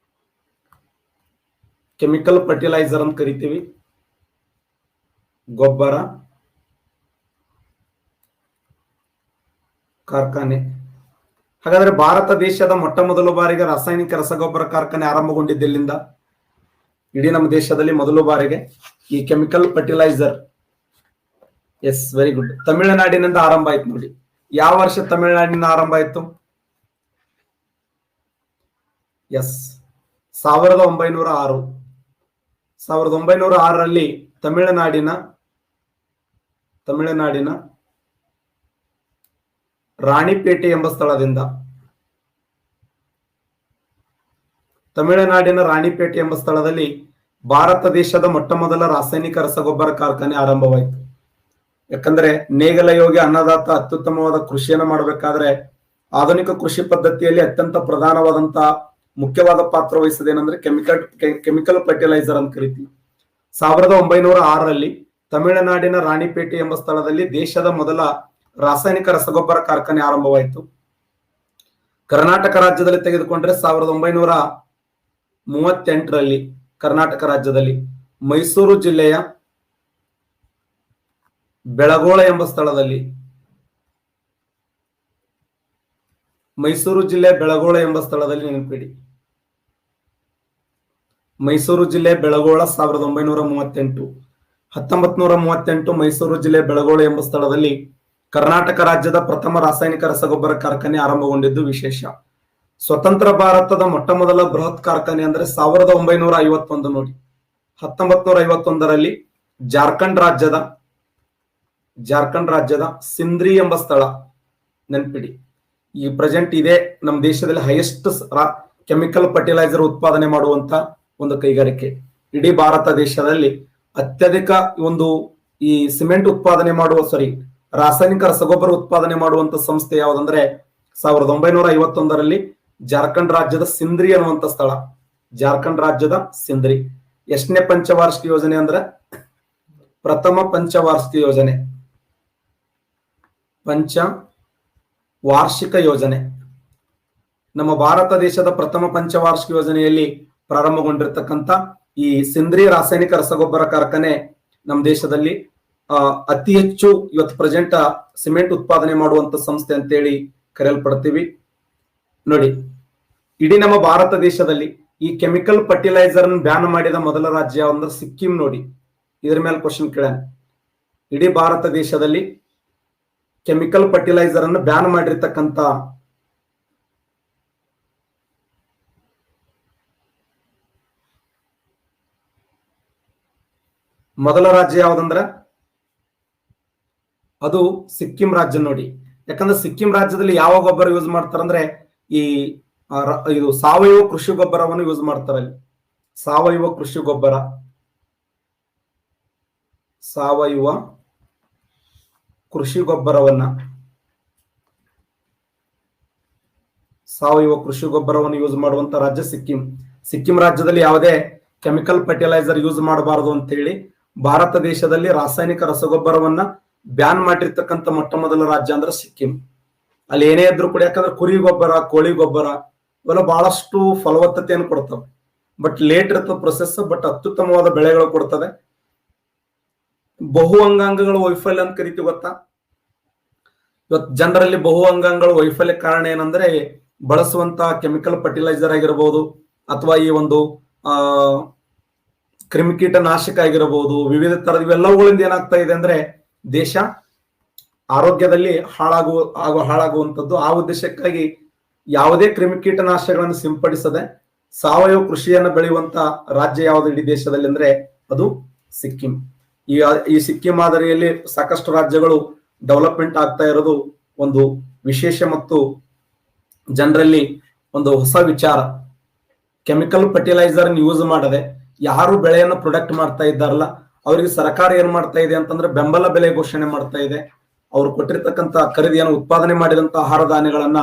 ಕೆಮಿಕಲ್ ಫರ್ಟಿಲೈಸರ್ ಅಂತ ಕರಿತೀವಿ, ಗೊಬ್ಬರ ಕಾರ್ಖಾನೆ. ಹಾಗಾದ್ರೆ ಭಾರತ ದೇಶದ ಮೊಟ್ಟ ಮೊದಲ ಬಾರಿಗೆ ರಾಸಾಯನಿಕ ರಸಗೊಬ್ಬರ ಕಾರ್ಖಾನೆ ಆರಂಭಗೊಂಡಿದ್ದೆಲ್ಲಿಂದ? ಇಡೀ ನಮ್ಮ ದೇಶದಲ್ಲಿ ಮೊದಲ ಬಾರಿಗೆ ಈ chemical fertiliser, yes very good, ತಮಿಳುನಾಡಿನಿಂದ ಆರಂಭ ಆಯ್ತು ನೋಡಿ. ಯಾವ ವರ್ಷ ತಮಿಳುನಾಡಿನಿಂದ ಆರಂಭ ಆಯ್ತು? ಎಸ್ 1906. 1906ರಲ್ಲಿ ತಮಿಳುನಾಡಿನ ರಾಣಿಪೇಟೆ ಎಂಬ ಸ್ಥಳದಿಂದ, ತಮಿಳುನಾಡಿನ ರಾಣಿಪೇಟೆ ಎಂಬ ಸ್ಥಳದಲ್ಲಿ ಭಾರತ ದೇಶದ ಮೊಟ್ಟ ಮೊದಲ ರಾಸಾಯನಿಕ ರಸಗೊಬ್ಬರ ಕಾರ್ಖಾನೆ ಆರಂಭವಾಯಿತು. ಯಾಕಂದ್ರೆ ನೇಗಲ ಯೋಗಿ ಅನ್ನದಾತ ಅತ್ಯುತ್ತಮವಾದ ಕೃಷಿಯನ್ನು ಮಾಡಬೇಕಾದ್ರೆ ಆಧುನಿಕ ಕೃಷಿ ಪದ್ಧತಿಯಲ್ಲಿ ಅತ್ಯಂತ ಪ್ರಧಾನವಾದಂತಹ ಮುಖ್ಯವಾದ ಪಾತ್ರ ವಹಿಸೋದೇನಂದ್ರೆ ಕೆಮಿಕಲ್ ಫರ್ಟಿಲೈಸರ್ ಅಂತ ಕರಿತೀವಿ. 1906ರಲ್ಲಿ ತಮಿಳುನಾಡಿನ ರಾಣಿಪೇಟೆ ಎಂಬ ಸ್ಥಳದಲ್ಲಿ ದೇಶದ ಮೊದಲ ರಾಸಾಯನಿಕ ರಸಗೊಬ್ಬರ ಕಾರ್ಖಾನೆ ಆರಂಭವಾಯಿತು. ಕರ್ನಾಟಕ ರಾಜ್ಯದಲ್ಲಿ ತೆಗೆದುಕೊಂಡ್ರೆ 1938ರಲ್ಲಿ ಕರ್ನಾಟಕ ರಾಜ್ಯದಲ್ಲಿ ಮೈಸೂರು ಜಿಲ್ಲೆಯ ಬೆಳಗೋಳ ಎಂಬ ಸ್ಥಳದಲ್ಲಿ, ಮೈಸೂರು ಜಿಲ್ಲೆ ಬೆಳಗೋಳ ಎಂಬ ಸ್ಥಳದಲ್ಲಿ ನೆನಪಿಡಿ, ಮೈಸೂರು ಜಿಲ್ಲೆ ಬೆಳಗೋಳ 1938. 1938 ಮೈಸೂರು ಜಿಲ್ಲೆ ಬೆಳಗೋಳ ಎಂಬ ಸ್ಥಳದಲ್ಲಿ ಕರ್ನಾಟಕ ರಾಜ್ಯದ ಪ್ರಥಮ ರಾಸಾಯನಿಕ ರಸಗೊಬ್ಬರ ಕಾರ್ಖಾನೆ ಆರಂಭಗೊಂಡಿದ್ದು ವಿಶೇಷ. ಸ್ವತಂತ್ರ ಭಾರತದ ಮೊಟ್ಟ ಮೊದಲ ಬೃಹತ್ ಕಾರ್ಖಾನೆ ಅಂದ್ರೆ 1951 ನೋಡಿ. 1951ರಲ್ಲಿ ಜಾರ್ಖಂಡ್ ರಾಜ್ಯದ ಸಿಂದ್ರಿ ಎಂಬ ಸ್ಥಳ ನೆನಪಿಡಿ. ಈ ಪ್ರೆಸೆಂಟ್ ಇದೆ ನಮ್ಮ ದೇಶದಲ್ಲಿ ಹೈಯೆಸ್ಟ್ ಕೆಮಿಕಲ್ ಫರ್ಟಿಲೈಸರ್ ಉತ್ಪಾದನೆ ಮಾಡುವಂತ ಒಂದು ಕೈಗಾರಿಕೆ. ಇಡೀ ಭಾರತ ದೇಶದಲ್ಲಿ ಅತ್ಯಧಿಕ ಒಂದು ಈ ಸಿಮೆಂಟ್ ಉತ್ಪಾದನೆ ರಾಸಾಯನಿಕ ರಸಗೊಬ್ಬರ ಉತ್ಪಾದನೆ ಮಾಡುವಂತ ಸಂಸ್ಥೆ ಯಾವುದಂದ್ರೆ 1951ರಲ್ಲಿ ಜಾರ್ಖಂಡ್ ರಾಜ್ಯದ ಸಿಂದ್ರಿ ಅನ್ನುವಂತ ಸ್ಥಳ. ಜಾರ್ಖಂಡ್ ರಾಜ್ಯದ ಸಿಂದ್ರಿ. ಎಷ್ಟನೇ ಪಂಚವಾರ್ಷಿಕ ಯೋಜನೆ ಅಂದ್ರೆ ಪ್ರಥಮ ಪಂಚವಾರ್ಷಿಕ ಯೋಜನೆ. ವಾರ್ಷಿಕ ಯೋಜನೆ ನಮ್ಮ ಭಾರತ ದೇಶದ ಪ್ರಥಮ ಪಂಚವಾರ್ಷಿಕ ಯೋಜನೆಯಲ್ಲಿ ಪ್ರಾರಂಭಗೊಂಡಿರ್ತಕ್ಕಂಥ ಈ ಸಿಂದ್ರಿ ರಾಸಾಯನಿಕ ರಸಗೊಬ್ಬರ ಕಾರ್ಖಾನೆ ನಮ್ಮ ದೇಶದಲ್ಲಿ ಅತಿ ಹೆಚ್ಚು ಇವತ್ತು ಪ್ರೆಸೆಂಟ್ ಸಿಮೆಂಟ್ ಉತ್ಪಾದನೆ ಮಾಡುವಂತ ಸಂಸ್ಥೆ ಅಂತೇಳಿ ಕರೆಯಲ್ಪಡ್ತೀವಿ. ನೋಡಿ, ಇಡೀ ನಮ್ಮ ಭಾರತ ದೇಶದಲ್ಲಿ ಈ ಕೆಮಿಕಲ್ ಫರ್ಟಿಲೈಸರ್ ಬ್ಯಾನ್ ಮಾಡಿದ ಮೊದಲ ರಾಜ್ಯ ಅಂದ್ರೆ ಸಿಕ್ಕಿಂ. ನೋಡಿ, ಇದ್ರ ಮೇಲೆ ಕ್ವಶನ್ ಕೇಳೋಣ. ಇಡೀ ಭಾರತ ದೇಶದಲ್ಲಿ ಕೆಮಿಕಲ್ ಫರ್ಟಿಲೈಸರ್ ಅನ್ನು ಬ್ಯಾನ್ ಮಾಡಿರ್ತಕ್ಕಂಥ ಮೊದಲ ರಾಜ್ಯ ಯಾವ್ದಂದ್ರ ಅದು ಸಿಕ್ಕಿಂ ರಾಜ್ಯ ನೋಡಿ. ಯಾಕಂದ್ರೆ ಸಿಕ್ಕಿಂ ರಾಜ್ಯದಲ್ಲಿ ಯಾವ ಗೊಬ್ಬರ ಯೂಸ್ ಮಾಡ್ತಾರಂದ್ರೆ ಇದು ಸಾವಯವ ಕೃಷಿ ಗೊಬ್ಬರವನ್ನು ಯೂಸ್ ಮಾಡ್ತಾರೆ. ಅಲ್ಲಿ ಸಾವಯವ ಕೃಷಿ ಗೊಬ್ಬರ, ಸಾವಯವ ಕೃಷಿ ಗೊಬ್ಬರವನ್ನು ಯೂಸ್ ಮಾಡುವಂತ ರಾಜ್ಯ ಸಿಕ್ಕಿಂ. ಸಿಕ್ಕಿಂ ರಾಜ್ಯದಲ್ಲಿ ಯಾವುದೇ ಕೆಮಿಕಲ್ ಫರ್ಟಿಲೈಸರ್ ಯೂಸ್ ಮಾಡಬಾರದು ಅಂತ ಹೇಳಿ ಭಾರತ ದೇಶದಲ್ಲಿ ರಾಸಾಯನಿಕ ರಸಗೊಬ್ಬರವನ್ನ ಬ್ಯಾನ್ ಮಾಡಿರ್ತಕ್ಕಂಥ ಮೊಟ್ಟ ಮೊದಲ ರಾಜ್ಯ ಅಂದ್ರೆ ಸಿಕ್ಕಿಂ. ಅಲ್ಲಿ ಏನೇ ಇದ್ರು ಕೂಡ, ಯಾಕಂದ್ರೆ ಕುರಿ ಗೊಬ್ಬರ, ಕೋಳಿ ಗೊಬ್ಬರ ಇವೆಲ್ಲ ಬಹಳಷ್ಟು ಫಲವತ್ತತೆಯನ್ನು ಕೊಡ್ತವೆ. ಬಟ್ ಲೇಟ್ ಇರ್ತದೆ ಪ್ರೊಸೆಸ್, ಬಟ್ ಅತ್ಯುತ್ತಮವಾದ ಬೆಳೆಗಳು ಕೊಡ್ತದೆ. ಬಹು ಅಂಗಾಂಗಗಳ ವೈಫಲ್ಯ ಅಂತ ಕರಿತೀವಿ ಗೊತ್ತಾ. ಇವತ್ತು ಜನರಲ್ಲಿ ಬಹು ಅಂಗಾಂಗಗಳ ವೈಫಲ್ಯ ಕಾರಣ ಏನಂದ್ರೆ ಬಳಸುವಂತ ಕೆಮಿಕಲ್ ಫರ್ಟಿಲೈಸರ್ ಆಗಿರಬಹುದು, ಅಥವಾ ಈ ಒಂದು ಕ್ರಿಮಿಕೀಟ ನಾಶಕ ಆಗಿರಬಹುದು, ವಿವಿಧ ತರದ ಇವೆಲ್ಲವುಗಳಿಂದ ಏನಾಗ್ತಾ ಇದೆ ಅಂದ್ರೆ ದೇಶ ಆರೋಗ್ಯದಲ್ಲಿ ಹಾಳಾಗುವಂಥದ್ದು. ಆ ಉದ್ದೇಶಕ್ಕಾಗಿ ಯಾವುದೇ ಕ್ರಿಮಿಕೀಟನಾಶಕಗಳನ್ನು ಸಿಂಪಡಿಸದೆ ಸಾವಯವ ಕೃಷಿಯನ್ನು ಬೆಳೆಯುವಂತ ರಾಜ್ಯ ಯಾವುದು ಇಡೀ ದೇಶದಲ್ಲಿ ಅಂದ್ರೆ ಅದು ಸಿಕ್ಕಿಂ. ಈ ಈ ಸಿಕ್ಕಿಂ ಮಾದರಿಯಲ್ಲಿ ಸಾಕಷ್ಟು ರಾಜ್ಯಗಳು ಡೆವಲಪ್ಮೆಂಟ್ ಆಗ್ತಾ ಇರೋದು ಒಂದು ವಿಶೇಷ ಮತ್ತು ಜನರಲ್ಲಿ ಒಂದು ಹೊಸ ವಿಚಾರ. ಕೆಮಿಕಲ್ ಫರ್ಟಿಲೈಸರ್ ಯೂಸ್ ಮಾಡದೆ ಯಾರು ಬೆಳೆಯನ್ನು ಪ್ರೊಡಕ್ಟ್ ಮಾಡ್ತಾ ಇದ್ದಾರಲ್ಲ ಅವರಿಗೆ ಸರ್ಕಾರ ಏನ್ ಮಾಡ್ತಾ ಇದೆ ಅಂತಂದ್ರೆ ಬೆಂಬಲ ಬೆಲೆ ಘೋಷಣೆ ಮಾಡ್ತಾ ಇದೆ. ಅವ್ರು ಕೊಟ್ಟಿರ್ತಕ್ಕಂಥ ಖರೀದಿಯನ್ನು ಉತ್ಪಾದನೆ ಮಾಡಿದಂತ ಆಹಾರ ಧಾನ್ಯಗಳನ್ನ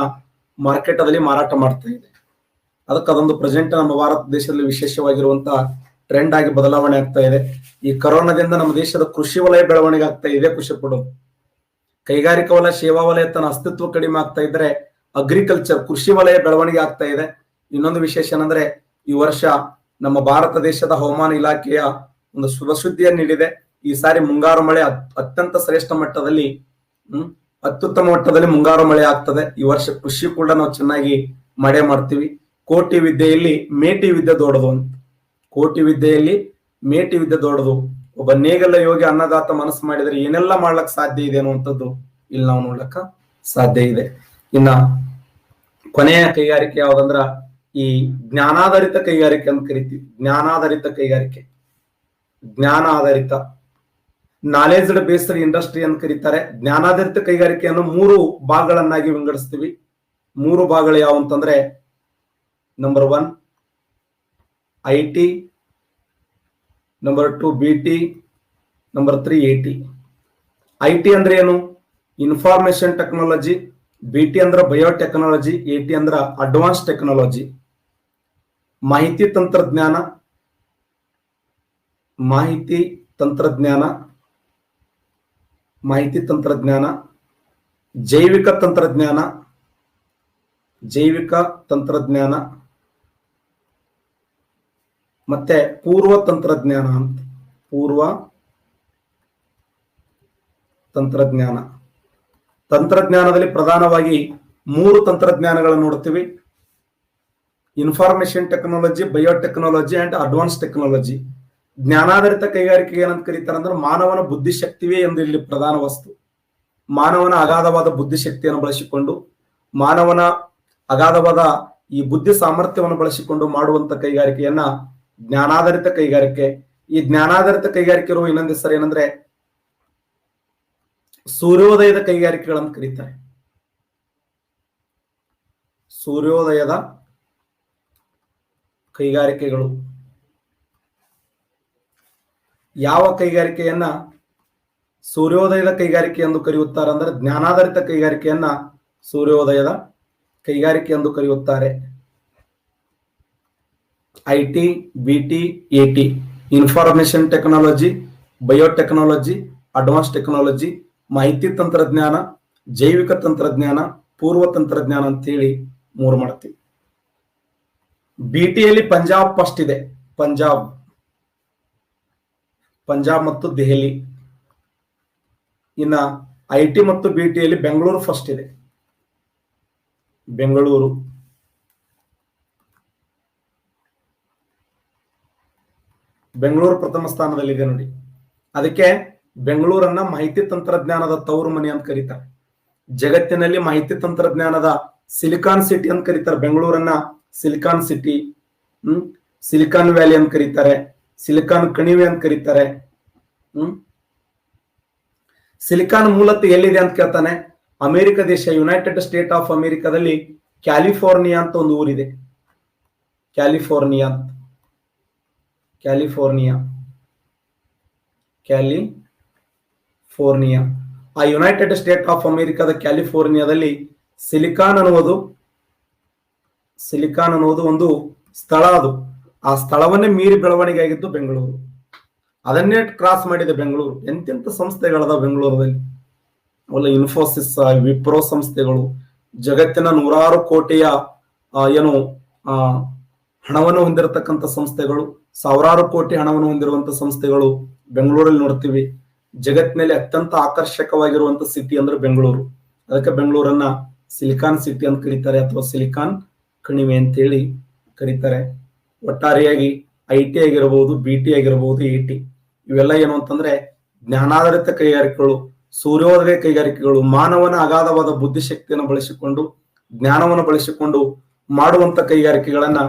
ಮಾರ್ಕೆಟ್ ಅಲ್ಲಿ ಮಾರಾಟ ಮಾಡ್ತಾ ಇದೆ. ಅದಕ್ಕೆ ಅದೊಂದು ಪ್ರೆಸೆಂಟ್ ನಮ್ಮ ಭಾರತ ದೇಶದಲ್ಲಿ ವಿಶೇಷವಾಗಿರುವಂತಹ ಟ್ರೆಂಡ್ ಆಗಿ ಬದಲಾವಣೆ ಆಗ್ತಾ ಇದೆ. ಈ ಕೊರೋನಾದಿಂದ ನಮ್ಮ ದೇಶದ ಕೃಷಿ ವಲಯ ಬೆಳವಣಿಗೆ ಆಗ್ತಾ ಇದೆ, ಖುಷಿ ಪಡೋದು. ಕೈಗಾರಿಕಾ ವಲಯ, ಸೇವಾ ವಲಯ ತನ್ನ ಅಸ್ತಿತ್ವ ಕಡಿಮೆ ಆಗ್ತಾ ಇದ್ರೆ ಅಗ್ರಿಕಲ್ಚರ್ ಕೃಷಿ ವಲಯ ಬೆಳವಣಿಗೆ ಆಗ್ತಾ ಇದೆ. ಇನ್ನೊಂದು ವಿಶೇಷ ಏನಂದ್ರೆ ಈ ವರ್ಷ ನಮ್ಮ ಭಾರತ ದೇಶದ ಹವಾಮಾನ ಇಲಾಖೆಯ ಒಂದು ಶುಭ ಸುದ್ದಿಯನ್ನು ನೀಡಿದೆ. ಈ ಸಾರಿ ಮುಂಗಾರು ಮಳೆ ಅತ್ಯಂತ ಶ್ರೇಷ್ಠ ಮಟ್ಟದಲ್ಲಿ ಅತ್ಯುತ್ತಮ ಮಟ್ಟದಲ್ಲಿ ಮುಂಗಾರು ಮಳೆ ಆಗ್ತದೆ. ಈ ವರ್ಷ ಕೃಷಿ ಕೂಡ ನಾವು ಚೆನ್ನಾಗಿ ಮಳೆ ಮಾಡ್ತೀವಿ. ಕೋಟಿ ವಿದ್ಯೆಯಲ್ಲಿ ಮೇಟಿ ವಿದ್ಯೆ ದೊಡ್ಡದು ಅಂತ. ಕೋಟಿ ವಿದ್ಯೆಯಲ್ಲಿ ಮೇಟಿ ವಿದ್ಯೆ ದೊಡ್ಡದು. ಒಬ್ಬ ನೇಗಲ ಯೋಗಿ ಅನ್ನದಾತ ಮನಸ್ಸು ಮಾಡಿದ್ರೆ ಏನೆಲ್ಲ ಮಾಡ್ಲಕ್ ಸಾಧ್ಯ ಇದೆ ಅನ್ನುವಂಥದ್ದು ಇಲ್ಲಿ ನಾವು ನೋಡ್ಲಕ್ಕ ಸಾಧ್ಯ ಇದೆ. ಇನ್ನ ಕೊನೆಯ ಕೈಗಾರಿಕೆ ಯಾವ್ದಂದ್ರ ಈ ಜ್ಞಾನಾಧಾರಿತ ಕೈಗಾರಿಕೆ ಅಂತ ಕರಿತೀವಿ. ಜ್ಞಾನಾಧಾರಿತ ಕೈಗಾರಿಕೆ, ಜ್ಞಾನ ಆಧಾರಿತ, ನಾಲೆಜ್ಡ್ ಬೇಸ್ಡ್ ಇಂಡಸ್ಟ್ರಿ ಅಂತ ಕರೀತಾರೆ. ಜ್ಞಾನಾಧಾರಿತ ಕೈಗಾರಿಕೆಯನ್ನು 3 ಭಾಗಗಳನ್ನಾಗಿ ವಿಂಗಡಿಸ್ತೀವಿ. 3 ಭಾಗಗಳು ಯಾವ ಅಂತಂದ್ರೆ number 1 IT, number 2 BT, number 3 AT. IT ಅಂದ್ರೆ ಏನು? Information technology. BT ಅಂದ್ರೆ ಬಯೋಟೆಕ್ನಾಲಜಿ. AT ಅಂದ್ರ ಅಡ್ವಾನ್ಸ್ ಟೆಕ್ನಾಲಜಿ. ಮಾಹಿತಿ ತಂತ್ರಜ್ಞಾನ, ಮಾಹಿತಿ ತಂತ್ರಜ್ಞಾನ, ಮಾಹಿತಿ ತಂತ್ರಜ್ಞಾನ, ಜೈವಿಕ ತಂತ್ರಜ್ಞಾನ, ಜೈವಿಕ ತಂತ್ರಜ್ಞಾನ, ಮತ್ತೆ ಪೂರ್ವ ತಂತ್ರಜ್ಞಾನ ಅಂತ. ಪೂರ್ವ ತಂತ್ರಜ್ಞಾನ. ತಂತ್ರಜ್ಞಾನದಲ್ಲಿ ಪ್ರಧಾನವಾಗಿ 3 ತಂತ್ರಜ್ಞಾನಗಳನ್ನು ನೋಡ್ತೀವಿ. Information technology, biotechnology and advance technology. ಜ್ಞಾನಾಧಾರಿತ ಕೈಗಾರಿಕೆಗೆ ಏನಂತ ಕರೀತಾರೆ ಅಂದ್ರೆ ಮಾನವನ ಬುದ್ಧಿಶಕ್ತಿವೇ ಎಂದು ಇಲ್ಲಿ ಪ್ರಧಾನ ವಸ್ತು. ಮಾನವನ ಅಗಾಧವಾದ ಬುದ್ಧಿಶಕ್ತಿಯನ್ನು ಬಳಸಿಕೊಂಡು, ಮಾನವನ ಅಗಾಧವಾದ ಈ ಬುದ್ಧಿ ಸಾಮರ್ಥ್ಯವನ್ನು ಬಳಸಿಕೊಂಡು ಮಾಡುವಂತ ಕೈಗಾರಿಕೆಯನ್ನ ಜ್ಞಾನಾಧಾರಿತ ಕೈಗಾರಿಕೆ. ಈ ಜ್ಞಾನಾಧಾರಿತ ಕೈಗಾರಿಕೆ ಇರುವ ಇನ್ನೊಂದು ಹೆಸರು ಏನಂದ್ರೆ ಸೂರ್ಯೋದಯದ ಕೈಗಾರಿಕೆಗಳಂತ ಕರೀತಾರೆ. ಸೂರ್ಯೋದಯದ ಕೈಗಾರಿಕೆಗಳು. ಯಾವ ಕೈಗಾರಿಕೆಯನ್ನ ಸೂರ್ಯೋದಯದ ಕೈಗಾರಿಕೆ ಎಂದು ಕರೆಯುತ್ತಾರೆ ಅಂದ್ರೆ ಜ್ಞಾನಾಧಾರಿತ ಕೈಗಾರಿಕೆಯನ್ನ ಸೂರ್ಯೋದಯದ ಕೈಗಾರಿಕೆ ಎಂದು ಕರೆಯುತ್ತಾರೆ. IT, BT, AT. Information technology, biotechnology, advance technology, ಮಾಹಿತಿ ತಂತ್ರಜ್ಞಾನ, ಜೈವಿಕ ತಂತ್ರಜ್ಞಾನ, ಪೂರ್ವ ತಂತ್ರಜ್ಞಾನ ಅಂತೇಳಿ 3 ಮಾಡ್ತೀವಿ. BTಯಲ್ಲಿ ಪಂಜಾಬ್ ಫಸ್ಟ್ ಇದೆ. ಪಂಜಾಬ್ ಮತ್ತು ದೆಹಲಿ. ಇನ್ನ IT ಮತ್ತು BTಯಲ್ಲಿ ಬೆಂಗಳೂರು ಫಸ್ಟ್ ಇದೆ. ಬೆಂಗಳೂರು. ಬೆಂಗಳೂರು ಪ್ರಥಮ ಸ್ಥಾನದಲ್ಲಿದೆ ನೋಡಿ. ಅದಕ್ಕೆ ಬೆಂಗಳೂರನ್ನ ಮಾಹಿತಿ ತಂತ್ರಜ್ಞಾನದ ತವರು ಮನೆ ಅಂತ ಕರೀತಾರೆ. ಜಗತ್ತಿನಲ್ಲಿ ಮಾಹಿತಿ ತಂತ್ರಜ್ಞಾನದ ಸಿಲಿಕಾನ್ ಸಿಟಿ ಅಂತ ಕರೀತಾರೆ. ಬೆಂಗಳೂರನ್ನ ಸಿಲಿಕಾನ್ ಸಿಟಿ, ಸಿಲಿಕಾನ್ ವ್ಯಾಲಿ ಅಂತ ಕರೀತಾರೆ, ಸಿಲಿಕಾನ್ ಕಣಿವೆ ಅಂತ ಕರೀತಾರೆ. ಸಿಲಿಕಾನ್ ಮೂಲತಃ ಎಲ್ಲಿದೆ ಅಂತ ಕೇಳ್ತಾನೆ. ಅಮೆರಿಕ ದೇಶ, ಯುನೈಟೆಡ್ ಸ್ಟೇಟ್ ಆಫ್ ಅಮೆರಿಕಾದಲ್ಲಿ ಕ್ಯಾಲಿಫೋರ್ನಿಯಾ ಅಂತ ಒಂದು ಊರಿದೆ. ಕ್ಯಾಲಿಫೋರ್ನಿಯಾ. ಆ ಯುನೈಟೆಡ್ ಸ್ಟೇಟ್ ಆಫ್ ಅಮೆರಿಕಾದ ಕ್ಯಾಲಿಫೋರ್ನಿಯಾದಲ್ಲಿ ಸಿಲಿಕಾನ್ ಅನ್ನುವುದು ಒಂದು ಸ್ಥಳ. ಅದು ಆ ಸ್ಥಳವನ್ನೇ ಮೀರಿ ಬೆಳವಣಿಗೆ ಆಗಿದ್ದು ಬೆಂಗಳೂರು. ಅದನ್ನೇ ಕ್ರಾಸ್ ಮಾಡಿದೆ ಬೆಂಗಳೂರು. ಎಂತೆಂತ ಸಂಸ್ಥೆಗಳದ ಬೆಂಗಳೂರಲ್ಲಿ. ಅವೆಲ್ಲ ಇನ್ಫೋಸಿಸ್, ವಿಪ್ರೋ ಸಂಸ್ಥೆಗಳು, ಜಗತ್ತಿನ 100 ಕೋಟಿಯ ಹಣವನ್ನು ಹೊಂದಿರತಕ್ಕಂಥ ಸಂಸ್ಥೆಗಳು, 1000 ಕೋಟಿ ಹಣವನ್ನು ಹೊಂದಿರುವಂತ ಸಂಸ್ಥೆಗಳು ಬೆಂಗಳೂರಲ್ಲಿ ನೋಡ್ತೀವಿ. ಜಗತ್ತಿನಲ್ಲಿ ಅತ್ಯಂತ ಆಕರ್ಷಕವಾಗಿರುವಂತ ಸಿಟಿ ಅಂದ್ರೆ ಬೆಂಗಳೂರು. ಅದಕ್ಕೆ ಬೆಂಗಳೂರನ್ನ ಸಿಲಿಕಾನ್ ಸಿಟಿ ಅಂತ ಕರೀತಾರೆ, ಅಥವಾ ಸಿಲಿಕಾನ್ ಕಣಿವೆ ಅಂತ ಹೇಳಿ ಕರೀತಾರೆ. ಒಟ್ಟಾರೆಯಾಗಿ IT ಆಗಿರಬಹುದು, BT ಆಗಿರಬಹುದು, AT ಇವೆಲ್ಲ ಏನು ಅಂತಂದ್ರೆ ಜ್ಞಾನಾಧಾರಿತ ಕೈಗಾರಿಕೆಗಳು, ಸೂರ್ಯೋದಯ ಕೈಗಾರಿಕೆಗಳು. ಮಾನವನ ಅಗಾಧವಾದ ಬುದ್ಧಿಶಕ್ತಿಯನ್ನು ಬಳಸಿಕೊಂಡು, ಜ್ಞಾನವನ್ನು ಬಳಸಿಕೊಂಡು ಮಾಡುವಂತ ಕೈಗಾರಿಕೆಗಳನ್ನ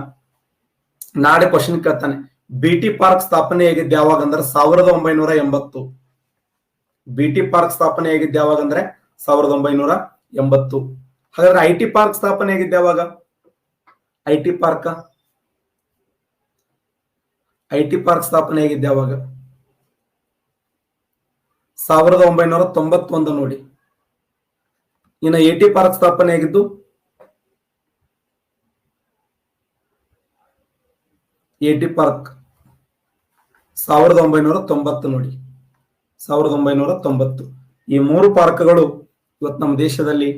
ನಾಳೆ ಕ್ವಶನ್ ಕೇಳ್ತಾನೆ. BT ಪಾರ್ಕ್ ಸ್ಥಾಪನೆ ಆಗಿದ್ದು ಯಾವಾಗ ಅಂದ್ರೆ 1980. BT ಪಾರ್ಕ್ ಸ್ಥಾಪನೆ ಆಗಿದ್ದು ಯಾವಾಗ ಅಂದ್ರೆ 1980. ಹಾಗಾದ್ರೆ IT ಪಾರ್ಕ್ ಸ್ಥಾಪನೆ ಆಗಿದ್ದು ಯಾವಾಗ? IT ಪಾರ್ಕ್ ಸ್ಥಾಪನೆ ಆಗಿದ್ದು ಯಾವಾಗ? 1991 ನೋಡಿ. ಇನ್ನು AT ಪಾರ್ಕ್ ಸ್ಥಾಪನೆ ಆಗಿದ್ದು AT ಪಾರ್ಕ್ 1990 ನೋಡಿ. 1990. ಈ 3 ಪಾರ್ಕ್ಗಳು ಇವತ್ತು ನಮ್ಮ ದೇಶದಲ್ಲಿ